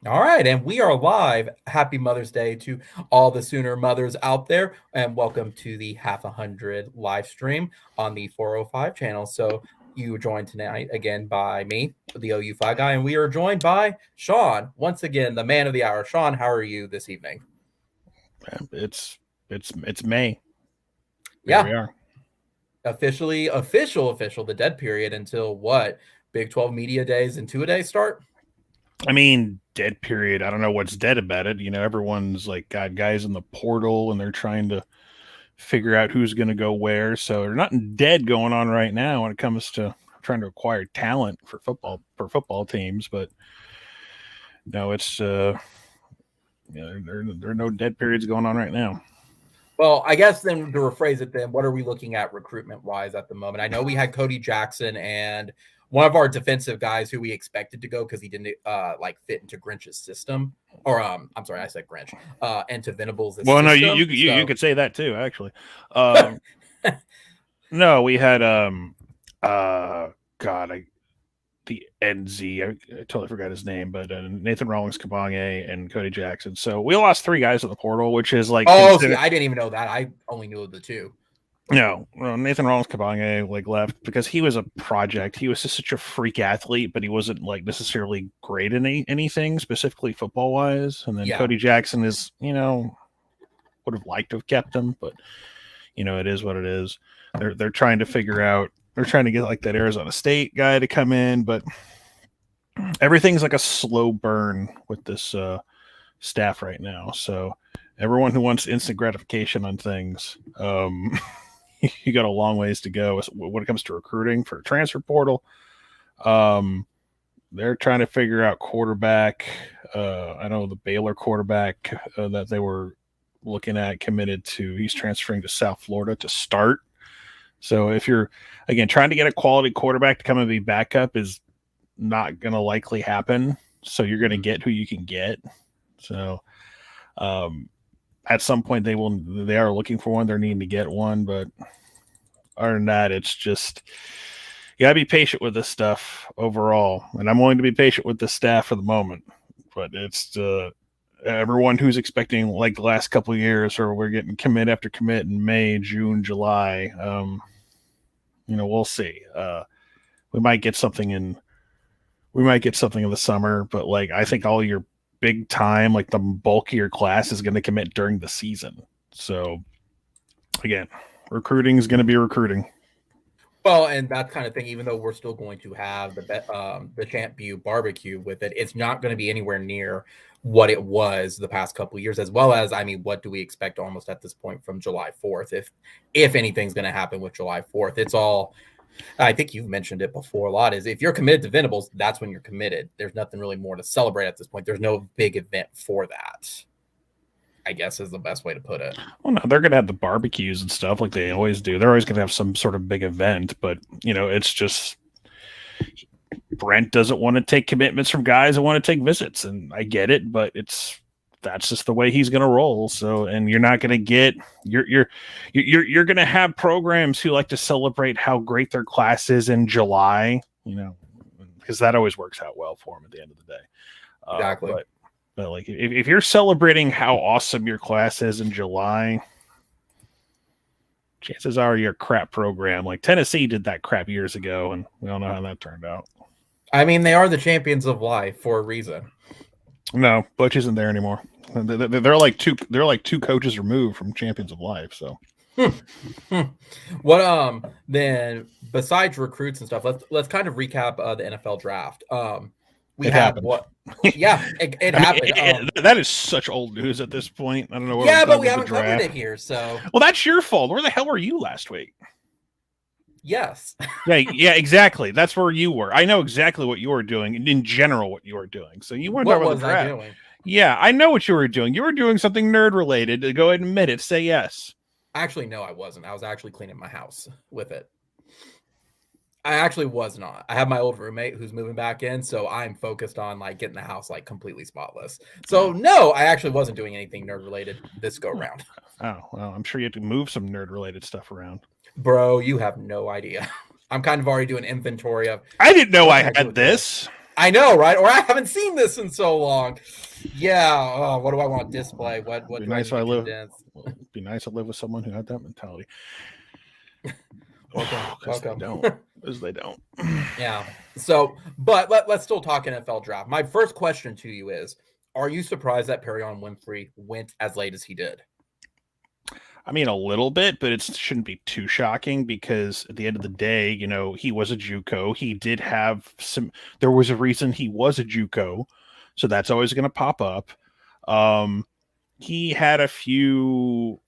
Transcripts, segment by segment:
All right, and we are live. Happy Mother's Day to all the Sooner mothers out there, and welcome to the Half a Hundred live stream on the 405 channel. So you are joined tonight again by me, the OU5 guy, and we are joined by Sean, once again, the man of the hour. Sean, how are you this evening? It's May. There Yeah, we are. official, the dead period until what? Big 12 media days and two-a-day start? I mean, dead period. I don't know what's dead about it. Everyone's like got guys in the portal and they're trying to figure out who's going to go where. So there's nothing dead going on right now when it comes to trying to acquire talent for football teams. But no, it's there are no dead periods going on right now. Well, I guess then to rephrase it, then what are we looking at recruitment wise at the moment? I know we had Cody Jackson and one of our defensive guys who we expected to go because he didn't like fit into Grinch's system, or I'm sorry, I said Grinch, into Venables' Well, no, system. you could say that too, actually. Um, no, we had God, the NZ. I totally forgot his name, but Nathan Rawlings Kabonge and Cody Jackson. So we lost three guys in the portal, which is like See, I didn't even know that. I only knew of the two. no, Nathan Rawlings Kabonge like left because he was a project. He was just such a freak athlete, but he wasn't like necessarily great in anything specifically football wise. And then Yeah. Cody Jackson is, would have liked to have kept him, but it is what it is. They're trying to figure out. They're trying to get like that Arizona State guy to come in, but everything's like a slow burn with this staff right now. So everyone who wants instant gratification on things, you got a long ways to go when it comes to recruiting for a transfer portal. They're trying to figure out quarterback. I know the Baylor quarterback that they were looking at committed to. He's transferring to South Florida to start. So if you're again trying to get a quality quarterback to come and be backup is not going to likely happen. So you're going to get who you can get. So at some point they are looking for one. They're needing to get one, but other than that, it's just you gotta be patient with this stuff overall. And I'm willing to be patient with the staff for the moment. But it's everyone who's expecting like the last couple of years, or we're getting commit after commit in May, June, July. We'll see. We might get something in the summer, but like I think all your big time, like the bulk of your class is going to commit during the season. So again, recruiting is going to be recruiting. Well, and that kind of thing, even though we're still going to have the Champ View barbecue with it, it's not going to be anywhere near what it was the past couple of years, as well as, I mean, what do we expect almost at this point from July 4th? If anything's going to happen with July 4th, it's all, I think you've mentioned it before a lot, is if you're committed to Venables, that's when you're committed. There's nothing really more to celebrate at this point. There's no big event for that, I guess is the best way to put it. Well, no, they're going to have the barbecues and stuff like they always do. They're always going to have some sort of big event, but it's just Brent doesn't want to take commitments from guys that want to take visits, and I get it, but that's just the way he's going to roll. So, and you're not going to get you're going to have programs who like to celebrate how great their class is in July, because that always works out well for them at the end of the day. Exactly. But like if you're celebrating how awesome your class is in July, chances are you're a crap program. Like Tennessee did that crap years ago, and we all know how that turned out. I mean, they are the champions of life for a reason. No, Butch isn't there anymore. They're like two coaches removed from champions of life. So, what then besides recruits and stuff, let's kind of recap the NFL draft. We it had happened. what? Yeah, it happened. That is such old news at this point. I don't know. Yeah, but we haven't covered it here, so. Well, that's your fault. Where the hell were you last week? Yes. yeah, exactly. That's where you were. I know exactly what you were doing, and in general, what you were doing. So you weren't what talking about was the draft. I doing? Yeah, I know what you were doing. You were doing something nerd related. Go ahead and admit it. Say yes. Actually, no, I wasn't. I was actually cleaning my house with it. I actually was not. I have my old roommate who's moving back in, so I'm focused on like getting the house like completely spotless. So no, I actually wasn't doing anything nerd related this go round. Oh, well, I'm sure you had to move some nerd related stuff around. Bro, you have no idea. I'm kind of already doing inventory of. I didn't know I had this. I know, right? Or I haven't seen this in so long. Yeah. What do I want to display? What Be do I nice need if to I live. condense? It'd be nice to live with someone who had that mentality. Welcome. Because they don't. Because they don't. Yeah. So, but let's still talk NFL draft. My first question to you is: are you surprised that Perion Winfrey went as late as he did? I mean, a little bit, but it shouldn't be too shocking because at the end of the day, you know, he was a JUCO. He did have some. There was a reason he was a JUCO, so that's always going to pop up. He had a few.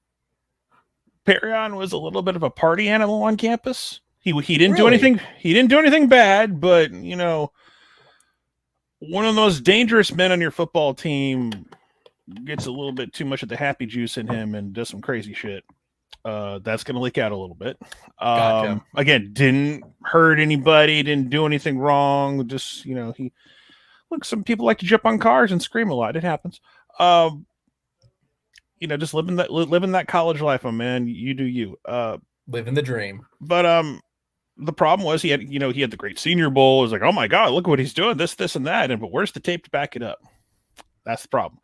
Perion was a little bit of a party animal on campus. He didn't do anything. He didn't do anything bad, but you know, one of the most dangerous men on your football team gets a little bit too much of the happy juice in him and does some crazy shit. That's going to leak out a little bit. Gotcha. Again, didn't hurt anybody, didn't do anything wrong. Just, you know, some people like to jump on cars and scream a lot. It happens. You know, just living that college life, my man. You do you. Living the dream. But the problem was he had the great Senior Bowl. It was like, oh my God, look what he's doing, this, and that. But where's the tape to back it up? That's the problem.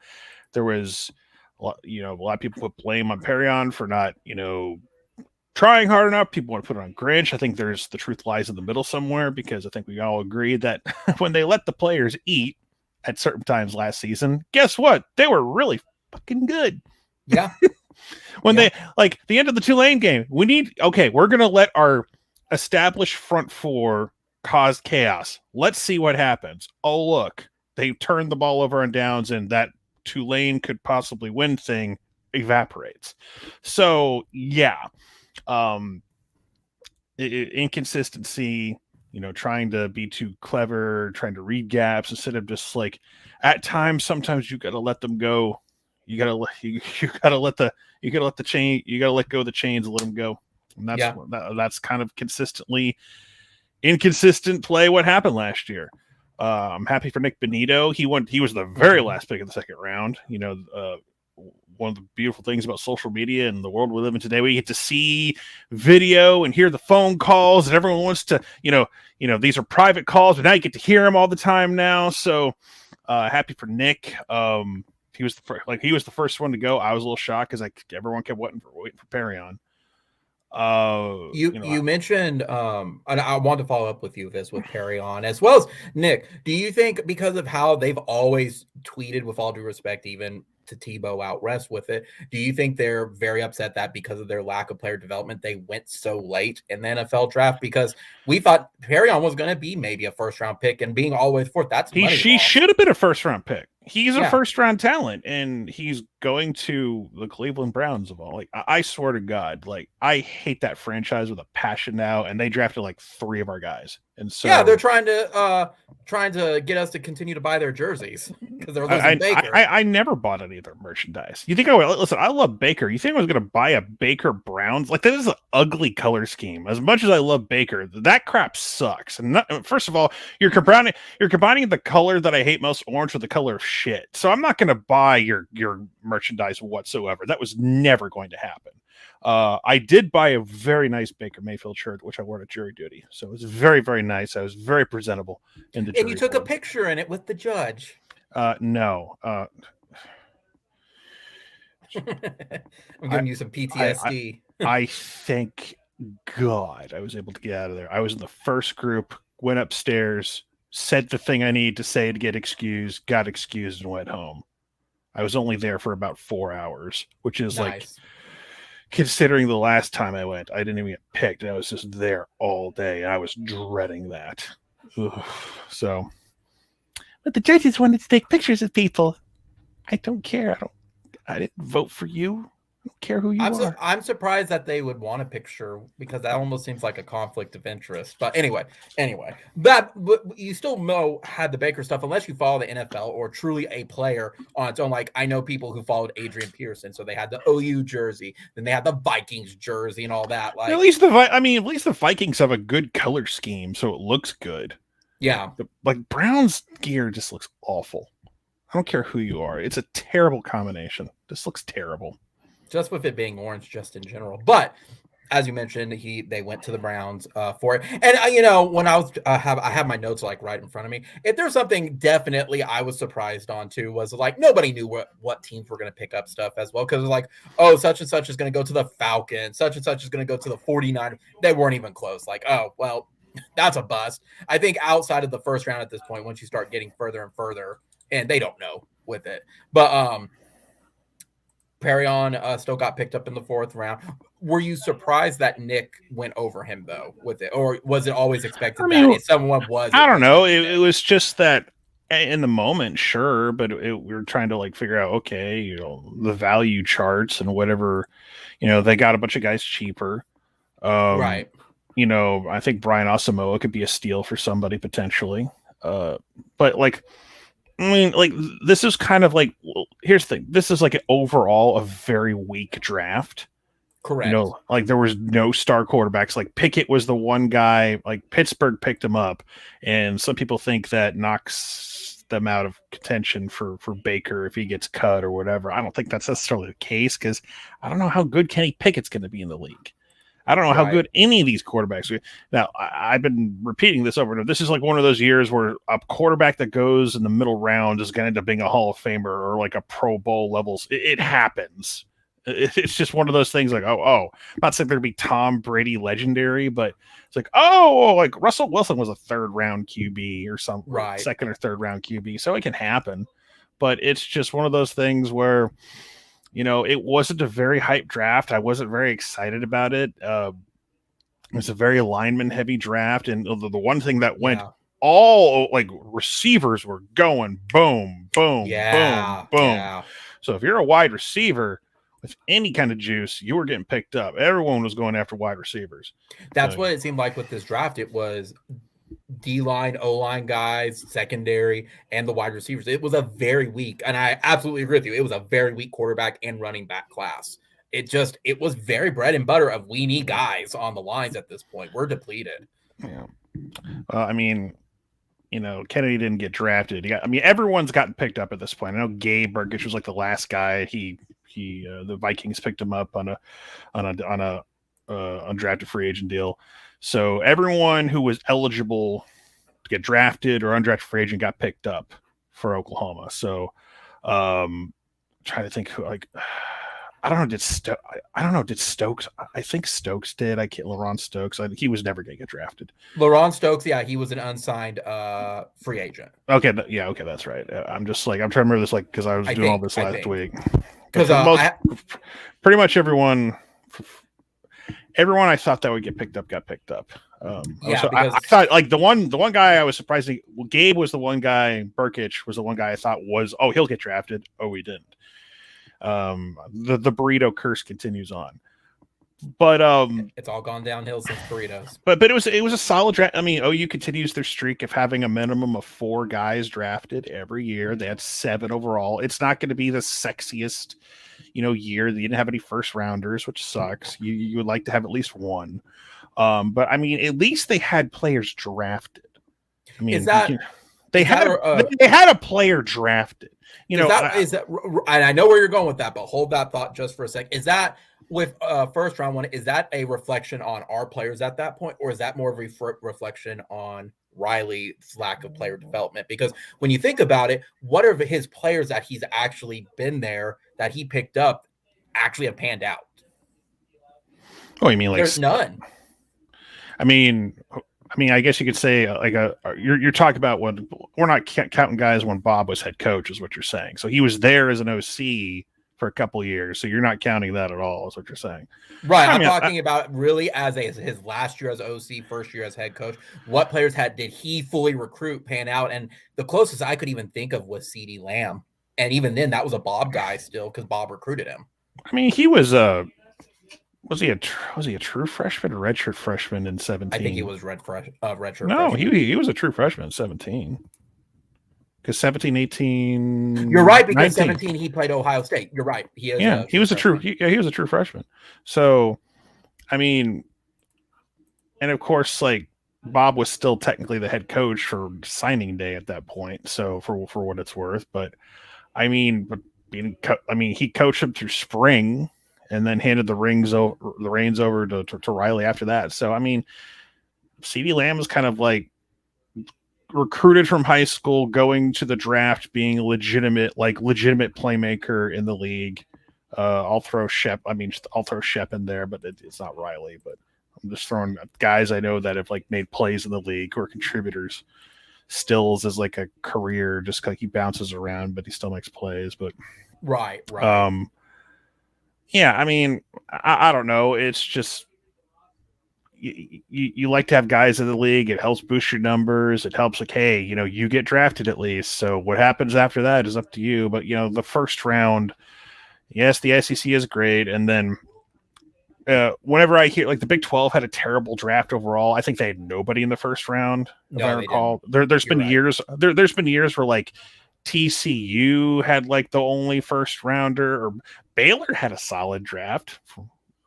There was, a lot of people put blame on Perion for not, trying hard enough. People want to put it on Grinch. I think the truth lies in the middle somewhere, because I think we all agree that when they let the players eat at certain times last season, guess what? They were really fucking good. Yeah. They like the end of the Tulane game, we're going to let our established front four cause chaos. Let's see what happens. Oh, look, they turned the ball over on downs, and that Tulane could possibly win thing evaporates. So yeah, inconsistency, trying to be too clever, trying to read gaps instead of just like, at times, sometimes you got to let them go. You gotta let go of the chains and let them go. And that's kind of consistently inconsistent play. What happened last year? I'm happy for Nick Benito. He was the very last pick of the second round. One of the beautiful things about social media and the world we live in today, we get to see video and hear the phone calls, and everyone wants to, these are private calls, but now you get to hear them all the time now. So happy for Nick. He was the first one to go. I was a little shocked because everyone kept waiting for Perion. You mentioned, and I want to follow up with you this with Perion as well as Nick. Do you think, because of how they've always tweeted, with all due respect, even to Tebow out rest with it, do you think they're very upset that because of their lack of player development, they went so late in the NFL draft? Because we thought Perion was going to be maybe a first round pick, and being always fourth, he should have been a first round pick. He's a first round talent, and he's going to the Cleveland Browns of all. Like, I swear to God, like, I hate that franchise with a passion now, and they drafted like 3 of our guys. And so they're trying to get us to continue to buy their jerseys because they're losing Baker. I never bought any of their merchandise. You think listen, I love Baker. You think I was going to buy a Baker Browns? Like, that is an ugly color scheme. As much as I love Baker, that crap sucks. And first of all, you're combining the color that I hate most, orange, with the color of shit. So I'm not going to buy your merchandise whatsoever. That was never going to happen. I did buy a very nice Baker Mayfield shirt, which I wore to jury duty. So it was very, very nice. I was very presentable in the jury. And you took a picture in it with the judge. No. I'm giving you some PTSD. I thank God I was able to get out of there. I was in the first group, went upstairs, said the thing I needed to say to get excused, got excused, and went home. I was only there for about 4 hours, which is nice. Like, considering the last time I went, I didn't even get picked. I was just there all day. I was dreading that. Ugh. So, but the judges wanted to take pictures of people. I don't care. I didn't vote for you. I don't care who you are. I'm surprised that they would want a picture, because that almost seems like a conflict of interest. But anyway, but you still had the Baker stuff, unless you follow the NFL or truly a player on its own. Like, I know people who followed Adrian Peterson, so they had the OU jersey, then they had the Vikings jersey and all that. Like, at least the Vikings have a good color scheme, so it looks good. Yeah, like Browns gear just looks awful. I don't care who you are; it's a terrible combination. This looks terrible. Just with it being orange, just in general. But as you mentioned, they went to the Browns for it. And when I have my notes like right in front of me. If there's something definitely I was surprised on too was like nobody knew what teams were going to pick up stuff as well, because like, oh, such and such is going to go to the Falcons, such and such is going to go to the 49ers. They weren't even close. Like, oh well, that's a bust. I think outside of the first round at this point, once you start getting further and further, and they don't know with it, but Perrion still got picked up in the fourth round. Were you surprised that Nick went over him though with it, or was it always expected that if someone was? I don't know. It was just that in the moment, sure, but we were trying to like figure out, okay, the value charts and whatever. They got a bunch of guys cheaper. Right. I think Brian Asamoah could be a steal for somebody potentially. But like, I mean, like this is kind of like, here's the thing. This is like overall a very weak draft. Correct. Like there was no star quarterbacks. Like Pickett was the one guy, like Pittsburgh picked him up. And some people think that knocks them out of contention for Baker if he gets cut or whatever. I don't think that's necessarily the case because I don't know how good Kenny Pickett's going to be in the league. I don't know how good any of these quarterbacks are. Now, I've been repeating this over and over. This is like one of those years where a quarterback that goes in the middle round is going to end up being a Hall of Famer or like a Pro Bowl levels. It happens. It's just one of those things like, I'm not saying there'd be Tom Brady legendary, but it's like, like Russell Wilson was a third round QB or some second or third round QB. So it can happen. But it's just one of those things where, it wasn't a very hype draft. I wasn't very excited about it. It was a very lineman heavy draft. And the one thing that went all like receivers were going boom, boom, boom, boom. Yeah. So if you're a wide receiver with any kind of juice, you were getting picked up. Everyone was going after wide receivers. That's what it seemed like with this draft. It was D-line, O-line guys, secondary, and the wide receivers. It was a very weak, and I absolutely agree with you. It was a very weak quarterback and running back class. It was very bread and butter of we need guys on the lines at this point. We're depleted. Yeah. I mean, Kennedy didn't get drafted. Everyone's gotten picked up at this point. I know Gabe Burkish was like the last guy. The Vikings picked him up on a undrafted free agent deal. So everyone who was eligible to get drafted or undrafted free agent got picked up for Oklahoma. So trying to think who, like, I don't know. Did Stokes? I think Stokes did. LaRon Stokes. He was never going to get drafted. LaRon Stokes, yeah, he was an unsigned free agent. Okay, okay, that's right. I'm just like I'm trying to remember this, like because I was doing all this last week. Because pretty much everyone I thought that would get picked up got picked up. I thought like the one guy I was surprised. Gabe was the one guy. Burkish was the one guy I thought was he'll get drafted. Oh, he didn't. The burrito curse continues on, but it's all gone downhill since burritos. But it was a solid draft. I mean, OU continues their streak of having a minimum of 4 guys drafted every year. They had 7 overall. It's not going to be the sexiest, year. They didn't have any first rounders, which sucks. You would like to have at least one. But I mean, at least they had players drafted. I mean, they had a player drafted. Is that, and I know where you're going with that, but hold that thought just for a sec. Is that with first round one? Is that a reflection on our players at that point, or is that more of a reflection on Riley's lack of player development? Because when you think about it, what are his players that he's actually been there that he picked up actually have panned out? Oh, you mean like there's none? I mean, I guess you could say you're talking about when we're not counting guys when Bob was head coach, is what you're saying. So he was there as an OC for a couple of years. So you're not counting that at all, is what you're saying. Right. I'm talking about really as his last year as OC, first year as head coach. What players did he fully recruit, pan out? And the closest I could even think of was CeeDee Lamb. And even then, that was a Bob guy still because Bob recruited him. I mean, he was Was he a true freshman or redshirt freshman in 17? I think he was redshirt. No, he was a true freshman in 17. Because 17, 18. You're right, because 17 he played Ohio State. You're right. He was a true freshman. So, I mean, and of course, like Bob was still technically the head coach for signing day at that point. So for what it's worth, but I mean, he coached him through spring. and then handed the reins over to Riley after that. So I mean, CeeDee Lamb is kind of like recruited from high school, going to the draft, being a legitimate playmaker in the league. I'll throw Shep in there, but it's not Riley. But I'm just throwing guys I know that have like made plays in the league who are contributors. Stills is like a career, just like he bounces around, but he still makes plays. But right. Yeah, I mean, I don't know. It's just you like to have guys in the league. It helps boost your numbers. It helps, like, hey, you get drafted at least. So what happens after that is up to you. But the first round, yes, the SEC is great, and then whenever I hear like the Big 12 had a terrible draft overall, I think they had nobody in the first round. If I recall, there's been years where like TCU had like the only first rounder, or Baylor had a solid draft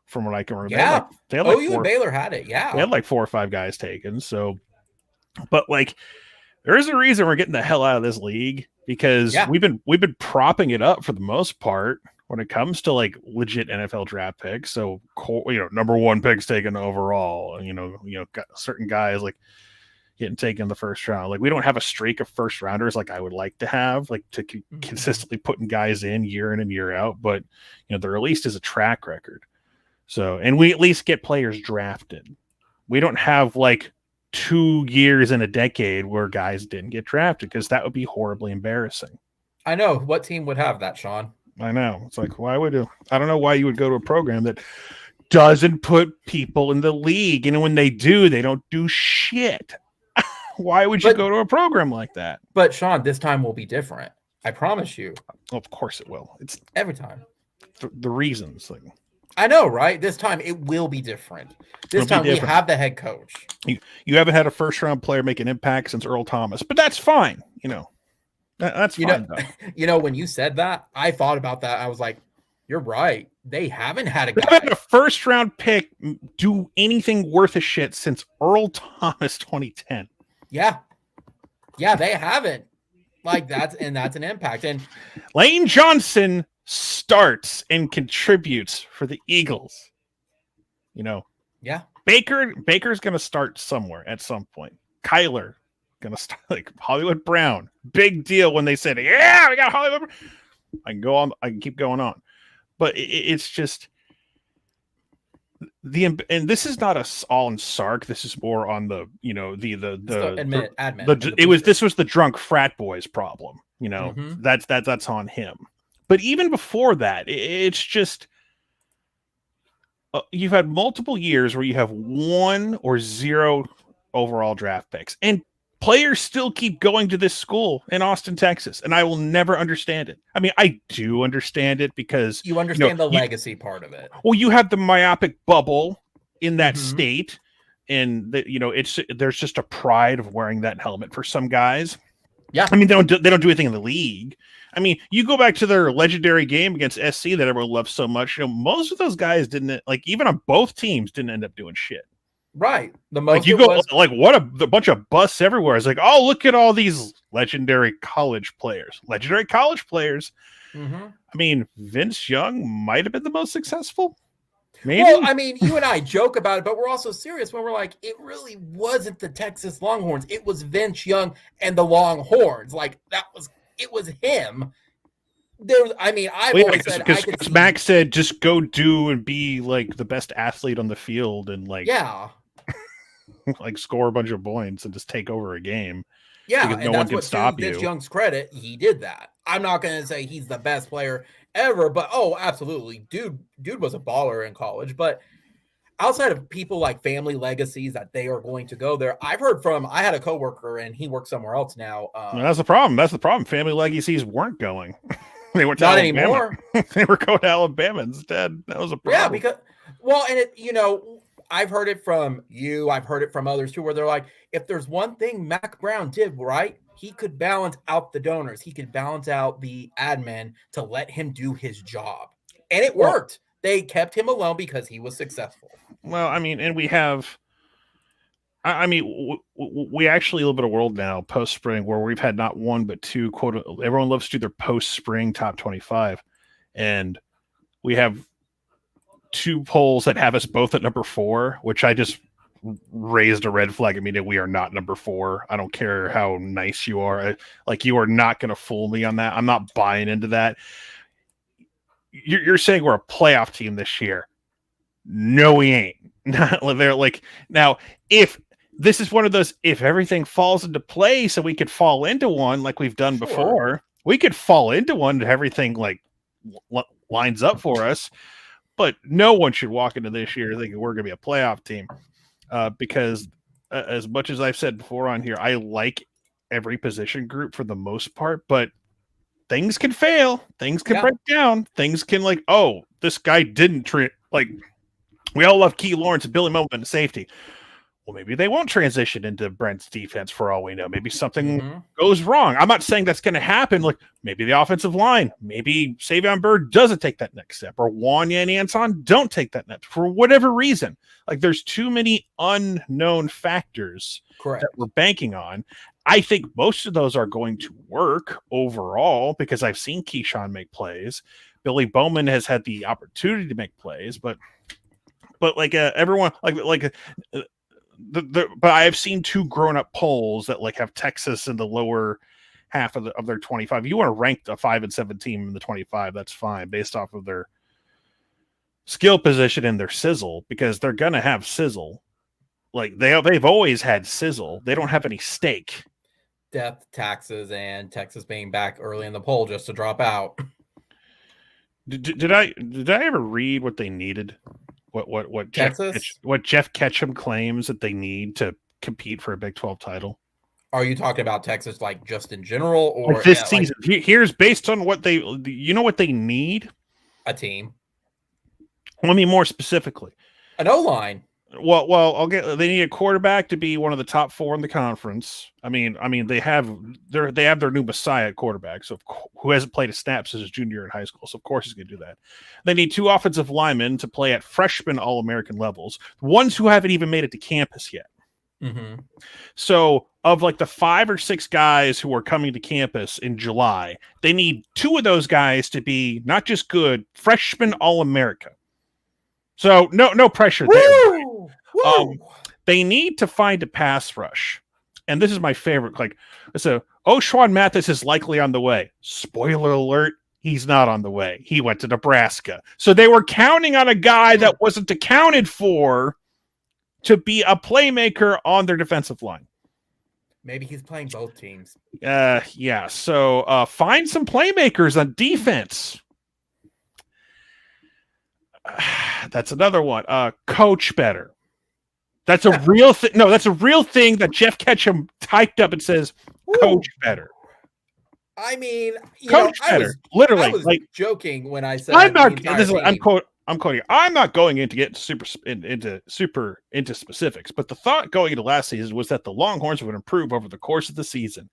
from what I can remember. Yeah, they had like OU and Baylor had it. Yeah, they had like 4 or 5 guys taken. So, but like, there is a reason we're getting the hell out of this league, because we've been propping it up for the most part when it comes to like legit NFL draft picks. So, number 1 picks taken overall, and certain guys like getting taken in the first round. Like, we don't have a streak of first rounders like I would like to have, like to consistently putting guys in and year out. But there at least is a track record. So, and we at least get players drafted. We don't have like 2 years in a decade where guys didn't get drafted, because that would be horribly embarrassing. I know. What team would have that, Sean? I know. It's like, why would you? I don't know why you would go to a program that doesn't put people in the league, and when they do, they don't do shit. Why would you go to a program like that? But Sean, this time will be different. I promise you. Of course it will. It's every time. The reasons. Like, I know, right? This time it will be different. This time we have the head coach. You haven't had a first round player make an impact since Earl Thomas, but that's fine. That's fine. When you said that, I thought about that. I was like, you're right. They haven't had a guy. They haven't had a first round pick do anything worth a shit since Earl Thomas 2010. Yeah, they haven't. Like, that's an impact. And Lane Johnson starts and contributes for the Eagles. Yeah. Baker's going to start somewhere at some point. Kyler going to start, like Hollywood Brown. Big deal when they said, yeah, we got Hollywood Brown. I can go on. I can keep going on. But it's just and this is not all in Sark. This is more on the, admin. This was the drunk frat boys problem. That's on him. But even before that, it's just you've had multiple years where you have 1 or 0 overall draft picks, and players still keep going to this school in Austin, Texas, and I will never understand it. I mean, I do understand it because you understand the legacy part of it. Well, you have the myopic bubble in that state, and there's just a pride of wearing that helmet for some guys. Yeah, I mean, they don't do anything in the league. I mean, you go back to their legendary game against SC that everyone loves so much. Most of those guys didn't, like, even on both teams, didn't end up doing shit. Right. The like most what a bunch of busts everywhere. It's like, oh, look at all these legendary college players. Mm-hmm. I mean, Vince Young might have been the most successful. Maybe. Well, I mean, you and I joke about it, but we're also serious when we're like, it really wasn't the Texas Longhorns. It was Vince Young and the Longhorns. Like, it was him. Always said, because Max said, just go do and be like the best athlete on the field, and like, like score a bunch of points and just take over a game. Yeah, and no one can stop you. Vince Young's credit, he did that. I'm not going to say he's the best player ever, but absolutely, dude was a baller in college. But outside of people like family legacies that they are going to go there, I had a coworker and he works somewhere else now. That's the problem. Family legacies weren't going. They went to not Alabama. Anymore. They were going to Alabama instead. That was a problem. Yeah, because I've heard it from you. I've heard it from others too, where they're like, if there's one thing Mac Brown did right, he could balance out the donors. He could balance out the admin to let him do his job. And it worked. They kept him alone because he was successful. Well, I mean, and we actually live in a world now post-spring where we've had not 1 but 2 everyone loves to do their post-spring top 25, and we have two polls that have us both at number 4, which I just raised a red flag. I mean, we are not number 4. I don't care how nice you are. You are not going to fool me on that. I'm not buying into that. You're saying we're a playoff team this year. No, we ain't. They're like, now, if this is one of those, if everything falls into place and we could fall into one like we've done before, we could fall into one and everything lines up for us. But no one should walk into this year thinking we're going to be a playoff team, because as much as I've said before on here, I like every position group for the most part, but things can fail, things can break down, things can this guy didn't we all love Key Lawrence and Billy Moment in safety. Well, maybe they won't transition into Brent's defense for all we know. Maybe something goes wrong. I'm not saying that's going to happen. Maybe the offensive line, maybe Savion Byrd doesn't take that next step, or Wanya and Anson don't take that next for whatever reason. There's too many unknown factors that we're banking on. I think most of those are going to work overall because I've seen Keyshawn make plays. Billy Bowman has had the opportunity to make plays, but everyone but I've seen 2 grown-up polls that have Texas in the lower half of their 25. You want to rank a 5-7 team in the 25, that's fine, based off of their skill position and their sizzle, because they're gonna have sizzle. They've always had sizzle. They don't have any stake. Depth, taxes, and Texas being back early in the poll just to drop out. Did I ever read what they needed? What Jeff Ketchum claims that they need to compete for a Big 12 title? Are you talking about Texas just in general, or this season? Here's based on what they what they need? A team. Let me more specifically. An O-line. Well, they need a quarterback to be one of the top 4 in the conference. I mean, they have their new Messiah at quarterback, so who hasn't played a snap since his junior year in high school, so of course he's going to do that. They need 2 offensive linemen to play at freshman All-American levels, ones who haven't even made it to campus yet. Mm-hmm. So of the 5 or 6 guys who are coming to campus in July, they need 2 of those guys to be not just good, freshman All-America. So no pressure there. They need to find a pass rush. And this is my favorite. So O'Shawn Mathis is likely on the way. Spoiler alert, he's not on the way. He went to Nebraska. So they were counting on a guy that wasn't accounted for to be a playmaker on their defensive line. Maybe he's playing both teams. Yeah. So find some playmakers on defense. That's another one. Coach better. That's a real thing. No, that's a real thing that Jeff Ketchum typed up and says, coach better. I mean, coach better. Literally. I was joking when I said I'm quoting. I'm not going into get into specifics, but the thought going into last season was that the Longhorns would improve over the course of the season.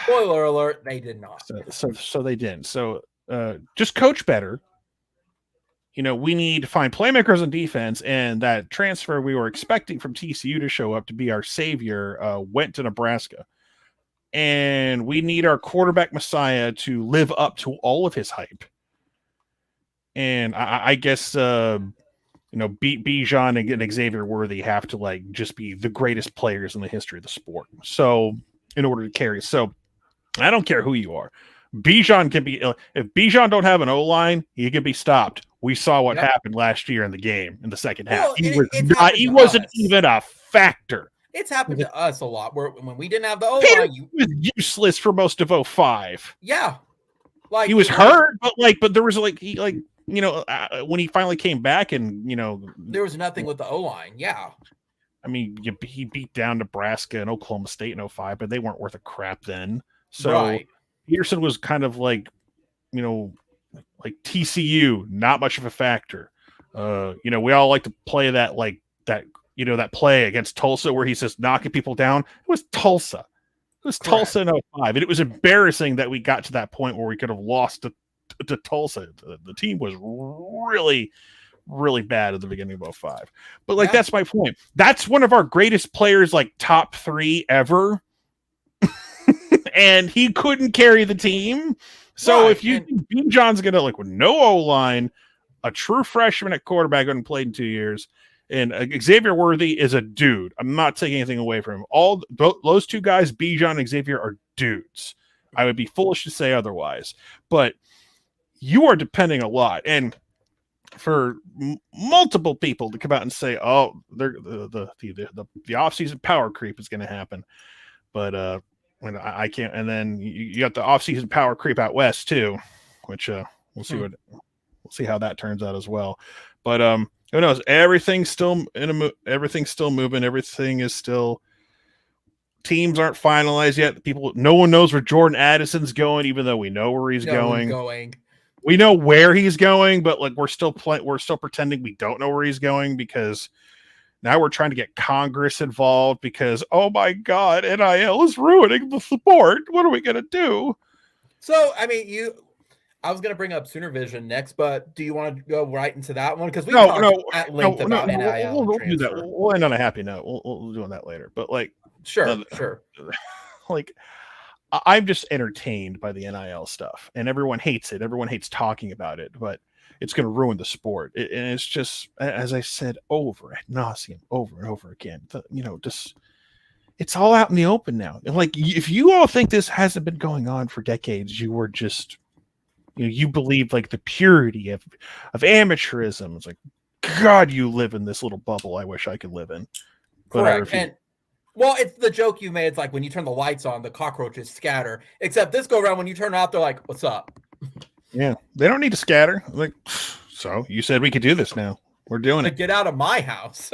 Spoiler alert, they did not. So they didn't. So just coach better. We need to find playmakers on defense, and that transfer we were expecting from TCU to show up to be our savior went to Nebraska. And we need our quarterback Messiah to live up to all of his hype. And I guess, Bijan and Xavier Worthy have to just be the greatest players in the history of the sport. So in order to carry. So I don't care who you are. Bijan can be, if Bijan don't have an O-line, he can be stopped. We saw what happened last year in the game in the second half. He wasn't even a factor. It's happened to us a lot where when we didn't have the O-line, he was useless for most of 05. Yeah. He was hurt, but there was when he finally came back and, there was nothing with the O-line. Yeah. I mean, he beat down Nebraska and Oklahoma State in 05, but they weren't worth a crap then. So Peterson was kind of like TCU, not much of a factor. We all like to play that that play against Tulsa where he says knocking people down. It was Tulsa. It was Correct. Tulsa in 05. And it was embarrassing that we got to that point where we could have lost to Tulsa. The team was really, really bad at the beginning of 05. But that's my point. That's one of our greatest players, top 3 ever. And he couldn't carry the team. So if you think Bijan's going to, like, with no O-line, a true freshman at quarterback who hadn't played in 2 years, and Xavier Worthy is a dude. I'm not taking anything away from him. All those two guys, Bijan and Xavier, are dudes. I would be foolish to say otherwise. But you are depending a lot. And for multiple people to come out and say, oh, the offseason power creep is going to happen. But when I can't, and then you got the offseason power creep out west too, which we'll see how that turns out as well. But who knows? Everything's still moving. Everything is still. Teams aren't finalized yet. No one knows where Jordan Addison's going, even though we know where he's going. We know where he's going, but like we're still pretending we don't know where he's going because now we're trying to get Congress involved because, oh my God, NIL is ruining the sport. What are we going to do? So, I mean, I was going to bring up SoonerVision next, but do you want to go right into that one? Because we talked at length about NIL. We'll do that. We'll end on a happy note. We'll do that later. But like, sure. Like, I'm just entertained by the NIL stuff, and everyone hates it. Everyone hates talking about it, but it's going to ruin the sport. And it's just, as I said over ad nauseum, over and over again, just it's all out in the open now. And like, if you all think this hasn't been going on for decades, you were just, you believe like the purity of amateurism. It's like, God, you live in this little bubble I wish I could live in. Correct. Well, it's the joke you made. It's like when you turn the lights on, the cockroaches scatter. Except this go around, when you turn it out, they're like, "What's up?" Yeah, they don't need to scatter. Like, so you said we could do this now. We're doing it. Get out of my house.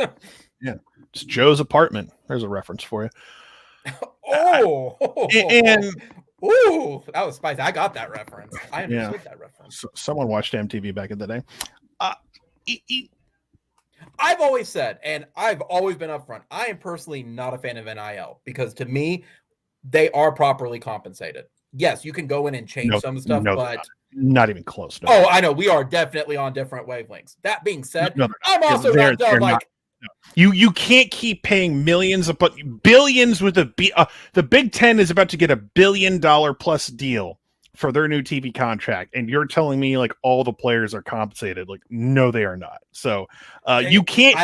Yeah, it's Joe's apartment. There's a reference for you. And that was spicy. I got that reference. I understood that reference. Someone watched MTV back in the day. I've always said, and I've always been upfront, I am personally not a fan of NIL because to me, they are properly compensated. Yes, you can go in and change some stuff, but not even close. No. I know we are definitely on different wavelengths. That being said, I'm also not done. Like, you can't keep paying millions, but billions with the Big Ten is about to get $1 billion plus deal for their new TV contract, and you're telling me like all the players are compensated? Like, no, they are not. So you can't.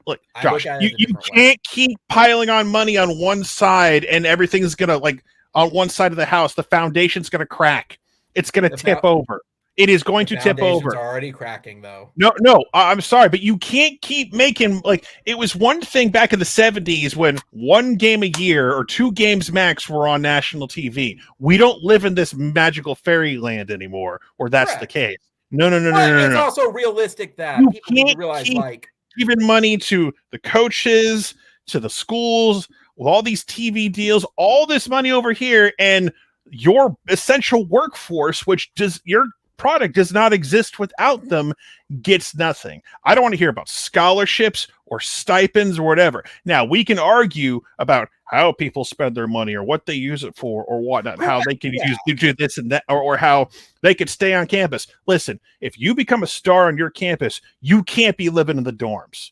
Look, Josh, you can't keep piling on money on one side, and everything's gonna like on one side of the house. The foundation's gonna crack. It's gonna tip over. It is going to tip over. It's already cracking, though. No, I'm sorry, but you can't keep making like it was one thing back in the 70s when one game a year or 2 games max were on national TV. We don't live in this magical fairyland anymore, or that's the case. No. It's also realistic that you people need to realize, like, giving money to the coaches, to the schools, with all these TV deals, all this money over here, and your essential workforce, which does your product does not exist without them, gets nothing. I don't want to hear about scholarships or stipends or whatever. Now, we can argue about how people spend their money or what they use it for or whatnot, how they can do this and that, or how they could stay on campus. Listen, if you become a star on your campus, you can't be living in the dorms.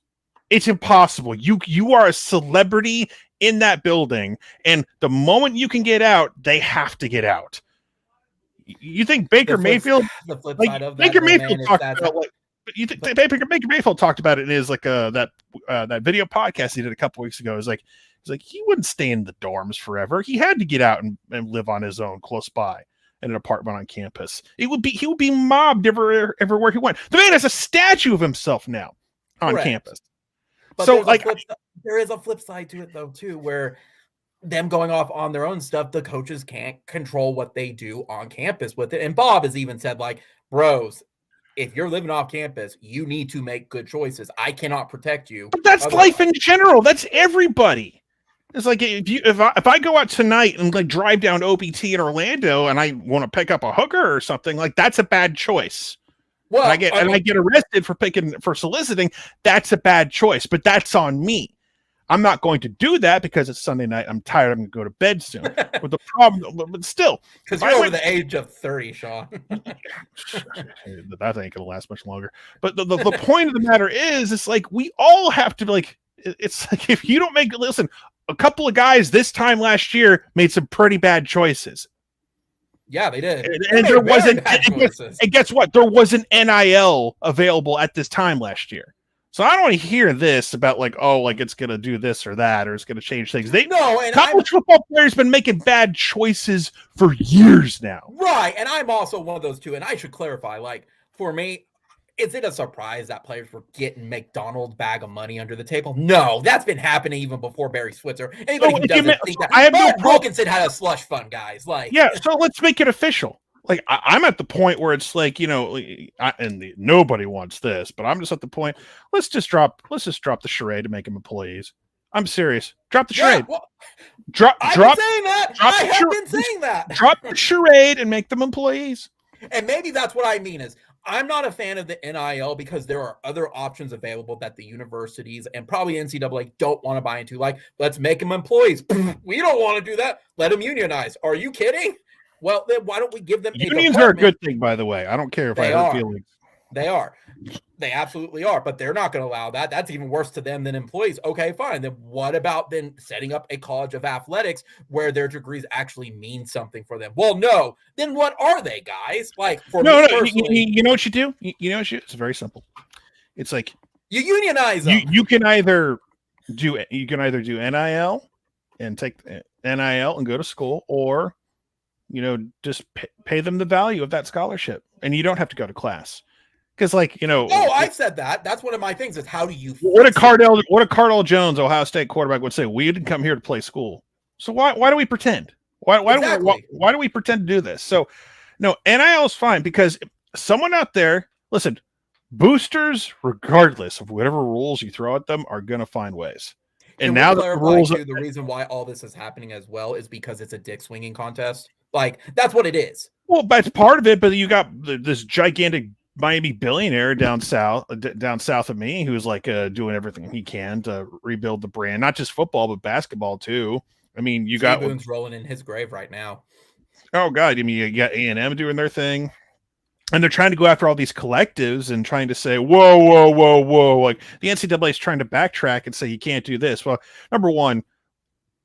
It's impossible. You are a celebrity in that building, and the moment you can get out, they have to get out. You think Baker Mayfield? The flip side of that, Baker Mayfield talked about like. You think Baker Mayfield talked about it in his like that video podcast he did a couple weeks ago? It's like he wouldn't stay in the dorms forever. He had to get out and live on his own close by in an apartment on campus. He would be mobbed everywhere he went. The man has a statue of himself now on campus. But so like there is a flip side to it though too, where them going off on their own stuff, the coaches can't control what they do on campus with it. And Bob has even said, like, bros, if you're living off campus, you need to make good choices. I cannot protect you. But that's life in general. That's everybody. It's like if I go out tonight and like drive down OBT in Orlando and I want to pick up a hooker or something, like that's a bad choice. Well, I get arrested for soliciting. That's a bad choice, but that's on me. I'm not going to do that because it's Sunday night. I'm tired. I'm going to go to bed soon. But the problem, but still, because you're over the age of 30, Sean. That ain't going to last much longer. But the point of the matter is, it's like we all have to like. It's like if you don't listen. A couple of guys this time last year made some pretty bad choices. Yeah, they did. And there wasn't. And guess what? There was an NIL available at this time last year. So I don't want to hear this about like, oh, like it's going to do this or that, or it's going to change things. College football players been making bad choices for years now. Right. And I'm also one of those too. And I should clarify, like, for me, is it a surprise that players were getting McDonald's bag of money under the table? No, that's been happening even before Barry Switzer. Anybody who doesn't think that. I have no Wilkinson had a slush fund, guys. Like, yeah, so let's make it official. Like, I'm at the point where it's like, you know, nobody wants this, but I'm just at the point. Let's just drop the charade to make them employees. I'm serious. Drop the charade. Well, I've been saying that. I have been saying that. Drop the charade and make them employees. And maybe that's what I mean is I'm not a fan of the NIL because there are other options available that the universities and probably NCAA don't want to buy into. Like, let's make them employees. We don't want to do that. Let them unionize. Are you kidding? Well, then why don't we give them unions are a good thing, by the way. I don't care if I hurt feelings. They are. They absolutely are, but they're not going to allow that. That's even worse to them than employees. Okay, fine. Then what about then setting up a college of athletics where their degrees actually mean something for them? Well, no. Then what are they, guys? Like, for me personally, you know what you do? You know what you do? It's very simple. It's like you unionize them. You can either do NIL and take NIL and go to school, or you know, just pay them the value of that scholarship, and you don't have to go to class. Because, like, you know, I've said that. That's one of my things. Is how do you? What a Cardell Jones, Ohio State quarterback, would say. We didn't come here to play school, so why do we pretend? Why do we pretend to do this? So, no, NIL is fine because someone out there, listen, boosters, regardless of whatever rules you throw at them, are going to find ways. And now the rules, the reason why all this is happening as well is because it's a dick swinging contest. Like, that's what it is. Well, that's part of it, but you got this gigantic Miami billionaire down south of me who's like doing everything he can to rebuild the brand, not just football but basketball too. I mean, you got Boone's rolling in his grave right now. Oh God, I mean, you got A&M doing their thing, and they're trying to go after all these collectives and trying to say, whoa, like the NCAA is trying to backtrack and say you can't do this. Well, number one,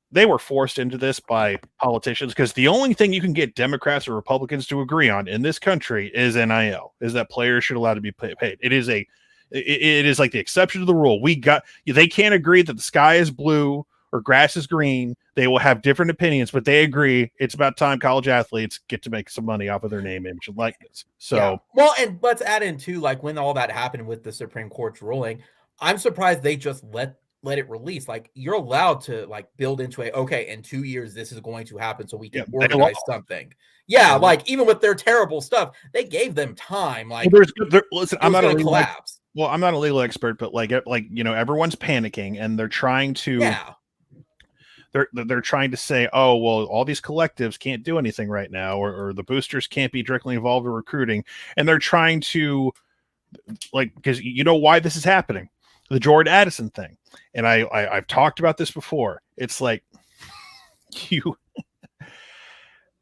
they were forced into this by politicians because the only thing you can get Democrats or Republicans to agree on in this country is NIL, is that players should allow to be paid. It is like the exception to the rule. They can't agree that the sky is blue or grass is green. They will have different opinions, but they agree it's about time college athletes get to make some money off of their name, image, and likeness. So, yeah. Well, and let's add in too, like when all that happened with the Supreme Court's ruling, I'm surprised they just let it release. Like, you're allowed to like build into in 2 years this is going to happen so we can organize something. Yeah, like even with their terrible stuff, they gave them time. Like, listen, I'm not a collapse. Well, I'm not a legal expert, but like you know, everyone's panicking and they're trying to they're trying to say, oh well, all these collectives can't do anything right now, or the boosters can't be directly involved in recruiting, and they're trying to like, because you know why this is happening. The Jordan Addison thing. And I've talked about this before. It's like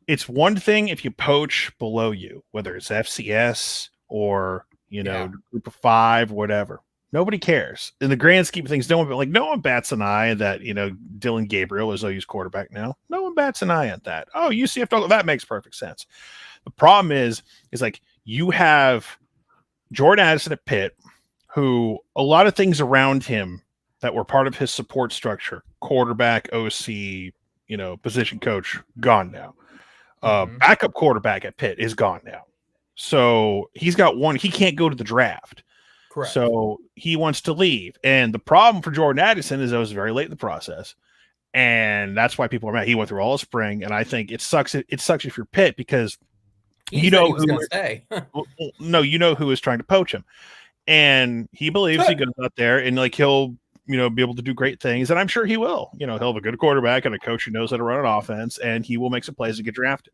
it's one thing if you poach below you, whether it's FCS or, you know, group of five, whatever. Nobody cares. In the grand scheme of things, no one bats an eye that, you know, Dylan Gabriel is OU's quarterback now. No one bats an eye at that. Oh, UCF, that makes perfect sense. The problem is like you have Jordan Addison at Pitt, who a lot of things around him that were part of his support structure, quarterback, OC, you know, position coach, gone now. Backup quarterback at Pitt is gone now. So he's got one, he can't go to the draft. Correct. So he wants to leave. And the problem for Jordan Addison is that it was very late in the process. And that's why people are mad. He went through all spring. And I think it sucks if you're Pitt because you know who's going to stay. No, you know who is trying to poach him. And he believes he goes out there and like he'll, you know, be able to do great things. And I'm sure he will. You know, he'll have a good quarterback and a coach who knows how to run an offense, and he will make some plays to get drafted.